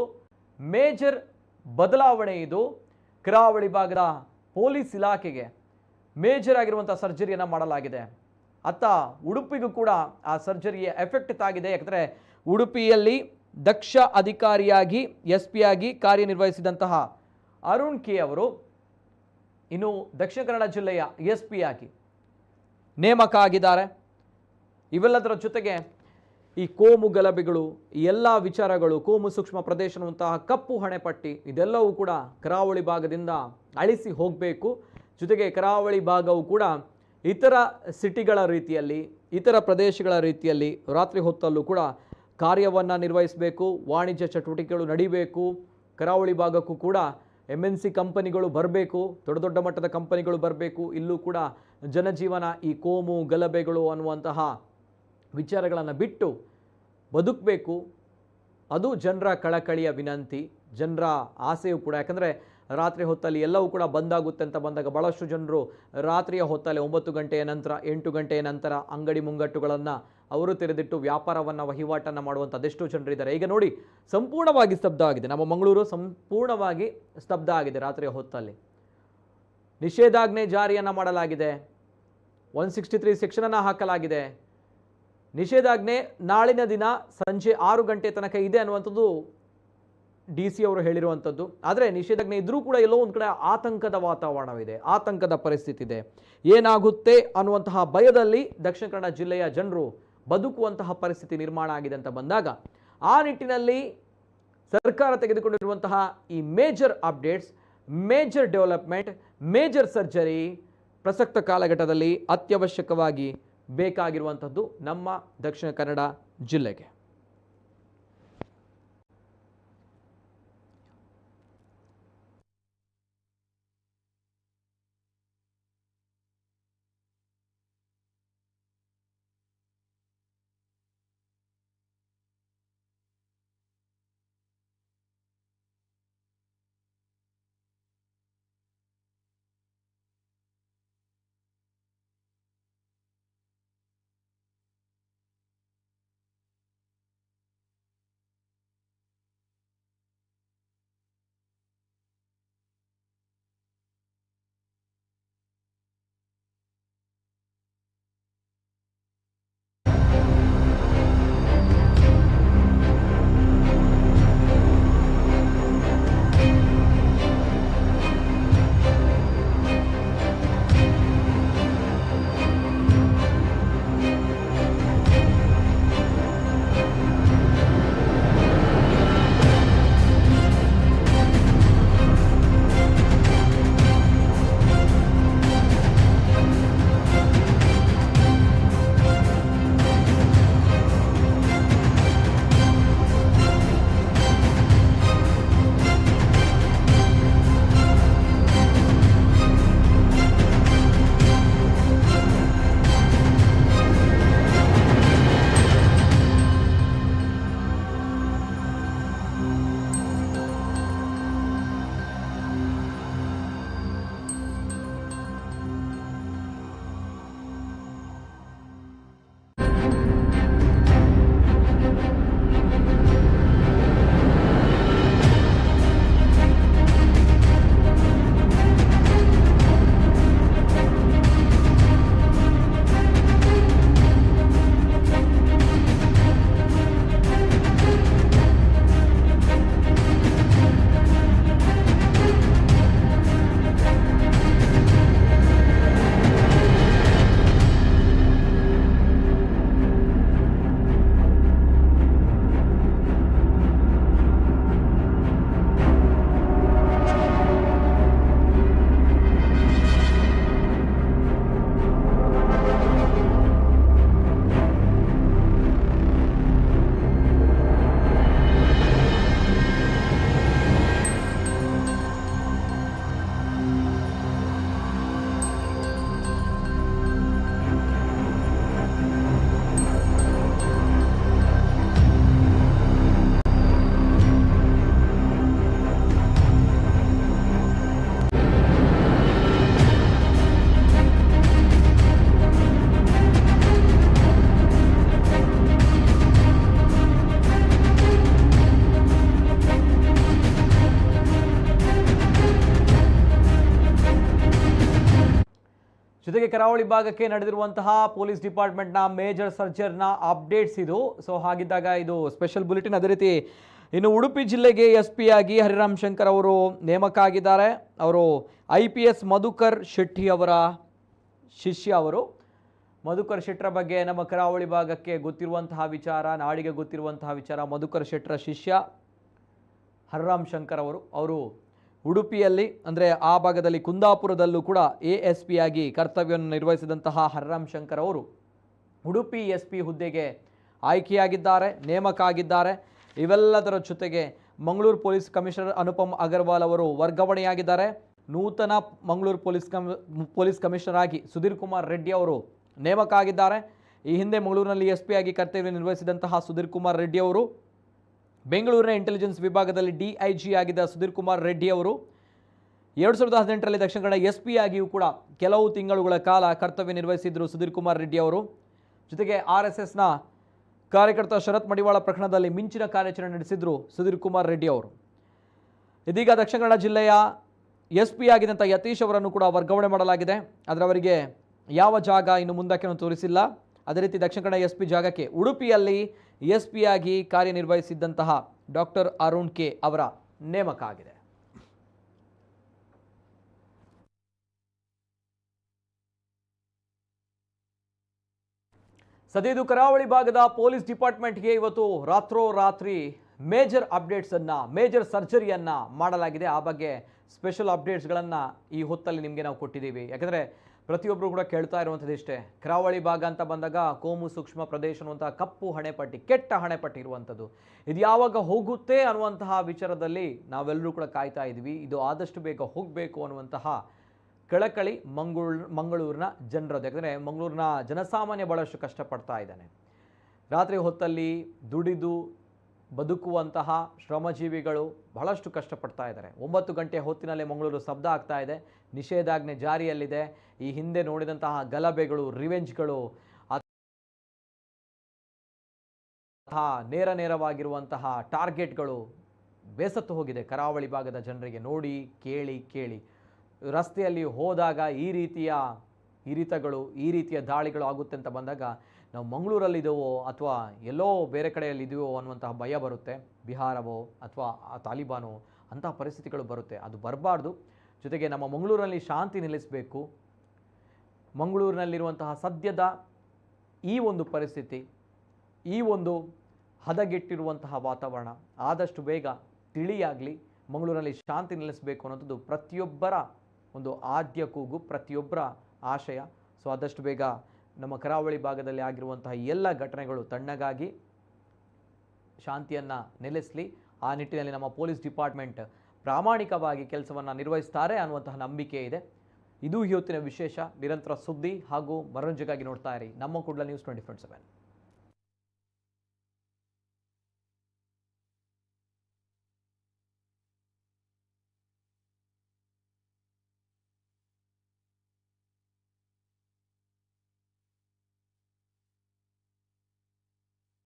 ಮೇಜರ್ ಬದಲಾವಣೆ ಇದು. ಕರಾವಳಿ ಭಾಗದ ಪೊಲೀಸ್ ಇಲಾಖೆಗೆ ಮೇಜರ್ ಆಗಿರುವಂಥ ಸರ್ಜರಿಯನ್ನು ಮಾಡಲಾಗಿದೆ. ಅತ್ತ ಉಡುಪಿಗೂ ಕೂಡ ಆ ಸರ್ಜರಿಯ ಎಫೆಕ್ಟ್ ಆಗಿದೆ. ಯಾಕಂದರೆ ಉಡುಪಿಯಲ್ಲಿ ದಕ್ಷ ಅಧಿಕಾರಿಯಾಗಿ SP ಆಗಿ ಕಾರ್ಯನಿರ್ವಹಿಸಿದಂತಹ ಅರುಣ್ ಕೆ ಅವರು ಇನ್ನು ದಕ್ಷಿಣ ಕನ್ನಡ ಜಿಲ್ಲೆಯ SP ಆಗಿ ನೇಮಕ ಆಗಿದ್ದಾರೆ. ಇವೆಲ್ಲದರ ಜೊತೆಗೆ ಈ ಕೋಮು ಗಲಭೆಗಳು, ಈ ಎಲ್ಲ ವಿಚಾರಗಳು, ಕೋಮು ಸೂಕ್ಷ್ಮ ಪ್ರದೇಶ ಅನ್ನುವಂತಹ ಕಪ್ಪು ಹಣೆಪಟ್ಟಿ ಇದೆಲ್ಲವೂ ಕೂಡ ಕರಾವಳಿ ಭಾಗದಿಂದ ಅಳಿಸಿ ಹೋಗಬೇಕು. ಜೊತೆಗೆ ಕರಾವಳಿ ಭಾಗವು ಕೂಡ ಇತರ ಸಿಟಿಗಳ ರೀತಿಯಲ್ಲಿ, ಇತರ ಪ್ರದೇಶಗಳ ರೀತಿಯಲ್ಲಿ ರಾತ್ರಿ ಹೊತ್ತಲ್ಲೂ ಕೂಡ ಕಾರ್ಯವನ್ನು ನಿರ್ವಹಿಸಬೇಕು, ವಾಣಿಜ್ಯ ಚಟುವಟಿಕೆಗಳು ನಡೀಬೇಕು. ಕರಾವಳಿ ಭಾಗಕ್ಕೂ ಕೂಡ MNC ಕಂಪನಿಗಳು ಬರಬೇಕು, ದೊಡ್ಡ ದೊಡ್ಡ ಮಟ್ಟದ ಕಂಪನಿಗಳು ಬರಬೇಕು. ಇಲ್ಲೂ ಕೂಡ ಜನಜೀವನ ಈ ಕೋಮು ಗಲಭೆಗಳು ಅನ್ನುವಂತಹ ವಿಚಾರಗಳನ್ನು ಬಿಟ್ಟು ಬದುಕಬೇಕು. ಅದು ಜನರ ಕಳಕಳಿಯ ವಿನಂತಿ, ಜನರ ಆಸೆಯೂ ಕೂಡ. ಯಾಕಂದರೆ ರಾತ್ರಿ ಹೊತ್ತಲ್ಲಿ ಎಲ್ಲವೂ ಕೂಡ ಬಂದಾಗುತ್ತೆ ಅಂತ ಬಂದಾಗ ಭಾಳಷ್ಟು ಜನರು ರಾತ್ರಿಯ ಹೊತ್ತಲ್ಲಿ 9 ಗಂಟೆಯ ನಂತರ 8 ಗಂಟೆಯ ನಂತರ ಅಂಗಡಿ ಮುಂಗಟ್ಟುಗಳನ್ನು ಅವರು ತೆರೆದಿಟ್ಟು ವ್ಯಾಪಾರವನ್ನು ವಹಿವಾಟನ್ನು ಮಾಡುವಂಥ ಅದೆಷ್ಟೋ ಜನರಿದ್ದಾರೆ. ಈಗ ನೋಡಿ, ಸಂಪೂರ್ಣವಾಗಿ ಸ್ತಬ್ಧ ಆಗಿದೆ. ನಮ್ಮ ಮಂಗಳೂರು ಸಂಪೂರ್ಣವಾಗಿ ಸ್ತಬ್ಧ ಆಗಿದೆ. ರಾತ್ರಿಯ ಹೊತ್ತಲ್ಲಿ ನಿಷೇಧಾಜ್ಞೆ ಜಾರಿಯನ್ನು ಮಾಡಲಾಗಿದೆ, 163 ಸೆಕ್ಷನನ್ನು ಹಾಕಲಾಗಿದೆ. ನಿಷೇಧಾಜ್ಞೆ ನಾಳಿನ ದಿನ ಸಂಜೆ 6 ಗಂಟೆ ತನಕ ಇದೆ ಅನ್ನುವಂಥದ್ದು DC ಅವರು ಹೇಳಿರುವಂಥದ್ದು. ಆದರೆ ನಿಷೇಧಾಜ್ಞೆ ಇದ್ರೂ ಕೂಡ ಎಲ್ಲೋ ಒಂದು ಕಡೆ ಆತಂಕದ ವಾತಾವರಣವಿದೆ, ಆತಂಕದ ಪರಿಸ್ಥಿತಿ ಇದೆ. ಏನಾಗುತ್ತೆ ಅನ್ನುವಂತಹ ಭಯದಲ್ಲಿ ದಕ್ಷಿಣ ಕನ್ನಡ ಜಿಲ್ಲೆಯ ಜನರು ಬದುಕುವಂತಹ ಪರಿಸ್ಥಿತಿ ನಿರ್ಮಾಣ ಆಗಿದೆ ಅಂತ ಬಂದಾಗ, ಆ ನಿಟ್ಟಿನಲ್ಲಿ ಸರ್ಕಾರ ತೆಗೆದುಕೊಂಡಿರುವಂತಹ ಈ major updates, major development, major surgery ಪ್ರಸಕ್ತ ಕಾಲಘಟ್ಟದಲ್ಲಿ ಅತ್ಯವಶ್ಯಕವಾಗಿ ಬೇಕಾಗಿರುವಂಥದ್ದು ನಮ್ಮ ದಕ್ಷಿಣ ಕನ್ನಡ ಜಿಲ್ಲೆಗೆ. ಜೊತೆಗೆ ಕರಾವಳಿ ಭಾಗಕ್ಕೆ ನಡೆದಿರುವಂತಹ ಪೊಲೀಸ್ ಡಿಪಾರ್ಟ್ಮೆಂಟ್ನ ಮೇಜರ್ ಸರ್ಜರ್ನ ಅಪ್ಡೇಟ್ಸ್ ಇದು. ಸೊ ಹಾಗಿದ್ದಾಗ ಇದು ಸ್ಪೆಷಲ್ ಬುಲೆಟಿನ್. ಅದೇ ರೀತಿ ಇನ್ನು ಉಡುಪಿ ಜಿಲ್ಲೆಗೆ SP ಆಗಿ ಹರಿರಾಮ್ ಶಂಕರ್ ಅವರು ನೇಮಕ ಆಗಿದ್ದಾರೆ. ಅವರು IPS ಮಧುಕರ್ ಶೆಟ್ಟಿ ಅವರ ಶಿಷ್ಯ. ಅವರು ಮಧುಕರ್ ಶೆಟ್ಟರ ಬಗ್ಗೆ ನಮ್ಮ ಕರಾವಳಿ ಭಾಗಕ್ಕೆ ಗೊತ್ತಿರುವಂತಹ ವಿಚಾರ, ನಾಡಿಗೆ ಗೊತ್ತಿರುವಂತಹ ವಿಚಾರ. ಮಧುಕರ್ ಶೆಟ್ಟರ ಶಿಷ್ಯ ಹರಿರಾಮ್ ಶಂಕರ್ ಅವರು ಉಡುಪಿಯಲ್ಲಿ ಅಂದರೆ ಆ ಭಾಗದಲ್ಲಿ ಕುಂದಾಪುರದಲ್ಲೂ ಕೂಡ ASP ಆಗಿ ಕರ್ತವ್ಯವನ್ನು ನಿರ್ವಹಿಸಿದಂತಹ ಹರಿರಾಮ್ ಶಂಕರ್ ಅವರು ಉಡುಪಿ SP ಹುದ್ದೆಗೆ ಆಯ್ಕೆಯಾಗಿದ್ದಾರೆ, ನೇಮಕ ಆಗಿದ್ದಾರೆ. ಇವೆಲ್ಲದರ ಜೊತೆಗೆ ಮಂಗಳೂರು ಪೊಲೀಸ್ ಕಮಿಷನರ್ ಅನುಪಮ್ ಅಗರ್ವಾಲ್ ಅವರು ವರ್ಗಾವಣೆಯಾಗಿದ್ದಾರೆ. ನೂತನ ಮಂಗಳೂರು ಪೊಲೀಸ್ ಕಮಿಷನರ್ ಆಗಿ ಸುಧೀರ್ ಕುಮಾರ್ ರೆಡ್ಡಿ ಅವರು ನೇಮಕ ಆಗಿದ್ದಾರೆ. ಈ ಹಿಂದೆ ಮಂಗಳೂರಿನಲ್ಲಿ SP ಆಗಿ ಕರ್ತವ್ಯ ನಿರ್ವಹಿಸಿದಂತಹ ಸುಧೀರ್ ಕುಮಾರ್ ರೆಡ್ಡಿ ಅವರು ಬೆಂಗಳೂರಿನ ಇಂಟೆಲಿಜೆನ್ಸ್ ವಿಭಾಗದಲ್ಲಿ DIG ಆಗಿದ್ದ ಸುಧೀರ್ ಕುಮಾರ್ ರೆಡ್ಡಿ ಅವರು 2018ರಲ್ಲಿ ದಕ್ಷಿಣ ಕನ್ನಡ SP ಆಗಿಯೂ ಕೂಡ ಕೆಲವು ತಿಂಗಳುಗಳ ಕಾಲ ಕರ್ತವ್ಯ ನಿರ್ವಹಿಸಿದ್ರು ಸುಧೀರ್ ಕುಮಾರ್ ರೆಡ್ಡಿ ಅವರು. ಜೊತೆಗೆ RSSನ ಕಾರ್ಯಕರ್ತ ಶರತ್ ಮಡಿವಾಳ ಪ್ರಕರಣದಲ್ಲಿ ಮಿಂಚಿನ ಕಾರ್ಯಾಚರಣೆ ನಡೆಸಿದ್ರು ಸುಧೀರ್ ಕುಮಾರ್ ರೆಡ್ಡಿ ಅವರು. ಇದೀಗ ದಕ್ಷಿಣ ಕನ್ನಡ ಜಿಲ್ಲೆಯ SP ಆಗಿದ್ದಂಥ ಯತೀಶ್ ಅವರನ್ನು ಕೂಡ ವರ್ಗಾವಣೆ ಮಾಡಲಾಗಿದೆ. ಆದರೆ ಅವರಿಗೆ ಯಾವ ಜಾಗ ಇನ್ನು ಮುಂದಕ್ಕೆ ತೋರಿಸಿಲ್ಲ. ಅದೇ ರೀತಿ ದಕ್ಷಿಣ ಕನ್ನಡ SP ಜಾಗಕ್ಕೆ ಉಡುಪಿಯಲ್ಲಿ SP ಆಗಿ ಕಾರ್ಯನಿರ್ವಹಿಸಿದ್ದಂತಹ ಡಾಕ್ಟರ್ ಅರುಣ್ K ಅವರ ನೇಮಕ ಆಗಿದೆ. ಸದ್ಯ ಇದು ಕರಾವಳಿ ಭಾಗದ ಪೊಲೀಸ್ ಡಿಪಾರ್ಟ್ಮೆಂಟ್ಗೆ ಇವತ್ತು ರಾತ್ರೋರಾತ್ರಿ ಮೇಜರ್ ಅಪ್ಡೇಟ್ಸನ್ನು, ಮೇಜರ್ ಸರ್ಜರಿಯನ್ನು ಮಾಡಲಾಗಿದೆ. ಆ ಬಗ್ಗೆ ಸ್ಪೆಷಲ್ ಅಪ್ಡೇಟ್ಸ್ಗಳನ್ನು ಈ ಹೊತ್ತಲ್ಲಿ ನಿಮಗೆ ನಾವು ಕೊಟ್ಟಿದ್ದೀವಿ. ಯಾಕಂದರೆ ಪ್ರತಿಯೊಬ್ಬರು ಕೂಡ ಕೇಳ್ತಾ ಇರುವಂಥದ್ದು ಇಷ್ಟೇ, ಕರಾವಳಿ ಭಾಗ ಅಂತ ಬಂದಾಗ ಕೋಮು ಸೂಕ್ಷ್ಮ ಪ್ರದೇಶ ಅನ್ನುವಂಥ ಕಪ್ಪು ಹಣೆಪಟ್ಟಿ, ಕೆಟ್ಟ ಹಣೆಪಟ್ಟಿ ಇರುವಂಥದ್ದು, ಇದು ಯಾವಾಗ ಹೋಗುತ್ತೆ ಅನ್ನುವಂತಹ ವಿಚಾರದಲ್ಲಿ ನಾವೆಲ್ಲರೂ ಕೂಡ ಕಾಯ್ತಾ ಇದ್ವಿ. ಇದು ಆದಷ್ಟು ಬೇಗ ಹೋಗಬೇಕು ಅನ್ನುವಂತಹ ಕಳಕಳಿ ಮಂಗಳೂರಿನ ಜನರದ್ದು. ಯಾಕಂದರೆ ಮಂಗಳೂರಿನ ಜನಸಾಮಾನ್ಯ ಭಾಳಷ್ಟು ಕಷ್ಟಪಡ್ತಾ ಇದ್ದಾನೆ. ರಾತ್ರಿ ಹೊತ್ತಲ್ಲಿ ದುಡಿದು ಬದುಕುವಂತಹ ಶ್ರಮಜೀವಿಗಳು ಬಹಳಷ್ಟು ಕಷ್ಟಪಡ್ತಾ ಇದ್ದಾರೆ. 9 ಗಂಟೆ ಹೊತ್ತಿನಲ್ಲೇ ಮಂಗಳೂರು ಸ್ತಬ್ಧ ಆಗ್ತಾ ಇದೆ. ನಿಷೇಧಾಜ್ಞೆ ಜಾರಿಯಲ್ಲಿದೆ. ಈ ಹಿಂದೆ ನೋಡಿದಂತಹ ಗಲಭೆಗಳು, ರಿವೆಂಜ್ಗಳು, ನೇರವಾಗಿರುವಂತಹ ಟಾರ್ಗೆಟ್ಗಳು ಬೇಸತ್ತು ಹೋಗಿದೆ ಕರಾವಳಿ ಭಾಗದ ಜನರಿಗೆ. ನೋಡಿ ಕೇಳಿ ರಸ್ತೆಯಲ್ಲಿ ಹೋದಾಗ ಈ ರೀತಿಯ ಇರಿತಗಳು, ಈ ರೀತಿಯ ದಾಳಿಗಳು ಆಗುತ್ತೆ ಅಂತ ಬಂದಾಗ ನಾವು ಮಂಗಳೂರಲ್ಲಿದ್ದೇವೋ ಅಥವಾ ಎಲ್ಲೋ ಬೇರೆ ಕಡೆಯಲ್ಲಿದ್ದೀವೋ ಅನ್ನುವಂತಹ ಭಯ ಬರುತ್ತೆ. ಬಿಹಾರವೋ ಅಥವಾ ತಾಲಿಬಾನೋ ಅಂತಹ ಪರಿಸ್ಥಿತಿಗಳು ಬರುತ್ತೆ. ಅದು ಬರಬಾರ್ದು. ಜೊತೆಗೆ ನಮ್ಮ ಮಂಗಳೂರಲ್ಲಿ ಶಾಂತಿ ನೆಲೆಸಬೇಕು. ಮಂಗಳೂರಿನಲ್ಲಿರುವಂತಹ ಸದ್ಯದ ಈ ಒಂದು ಪರಿಸ್ಥಿತಿ, ಈ ಒಂದು ಹದಗೆಟ್ಟಿರುವಂತಹ ವಾತಾವರಣ ಆದಷ್ಟು ಬೇಗ ತಿಳಿಯಾಗಲಿ, ಮಂಗಳೂರಿನಲ್ಲಿ ಶಾಂತಿ ನೆಲೆಸಬೇಕು ಅನ್ನೋದು ಪ್ರತಿಯೊಬ್ಬರ ಒಂದು ಆದ್ಯ ಕೂಗು, ಪ್ರತಿಯೊಬ್ಬರ ಆಶಯ. ಸೊ ಆದಷ್ಟು ಬೇಗ ನಮ್ಮ ಕರಾವಳಿ ಭಾಗದಲ್ಲಿ ಆಗಿರುವಂತಹ ಎಲ್ಲ ಘಟನೆಗಳು ತಣ್ಣಗಾಗಿ ಶಾಂತಿಯನ್ನು ನೆಲೆಸಲಿ. ಆ ನಿಟ್ಟಿನಲ್ಲಿ ನಮ್ಮ ಪೊಲೀಸ್ ಡಿಪಾರ್ಟ್ಮೆಂಟ್ ಪ್ರಾಮಾಣಿಕವಾಗಿ ಕೆಲಸವನ್ನು ನಿರ್ವಹಿಸ್ತಾರೆ ಅನ್ನುವಂತಹ ನಂಬಿಕೆ ಇದೆ. ಇದು ಇವತ್ತಿನ ವಿಶೇಷ. ನಿರಂತರ ಸುದ್ದಿ ಹಾಗೂ ಮನರಂಜನೆಗಾಗಿ ನೋಡ್ತಾ ಇರಿ ನಮ್ಮ ಕೂಡಲ ನ್ಯೂಸ್ 24/7.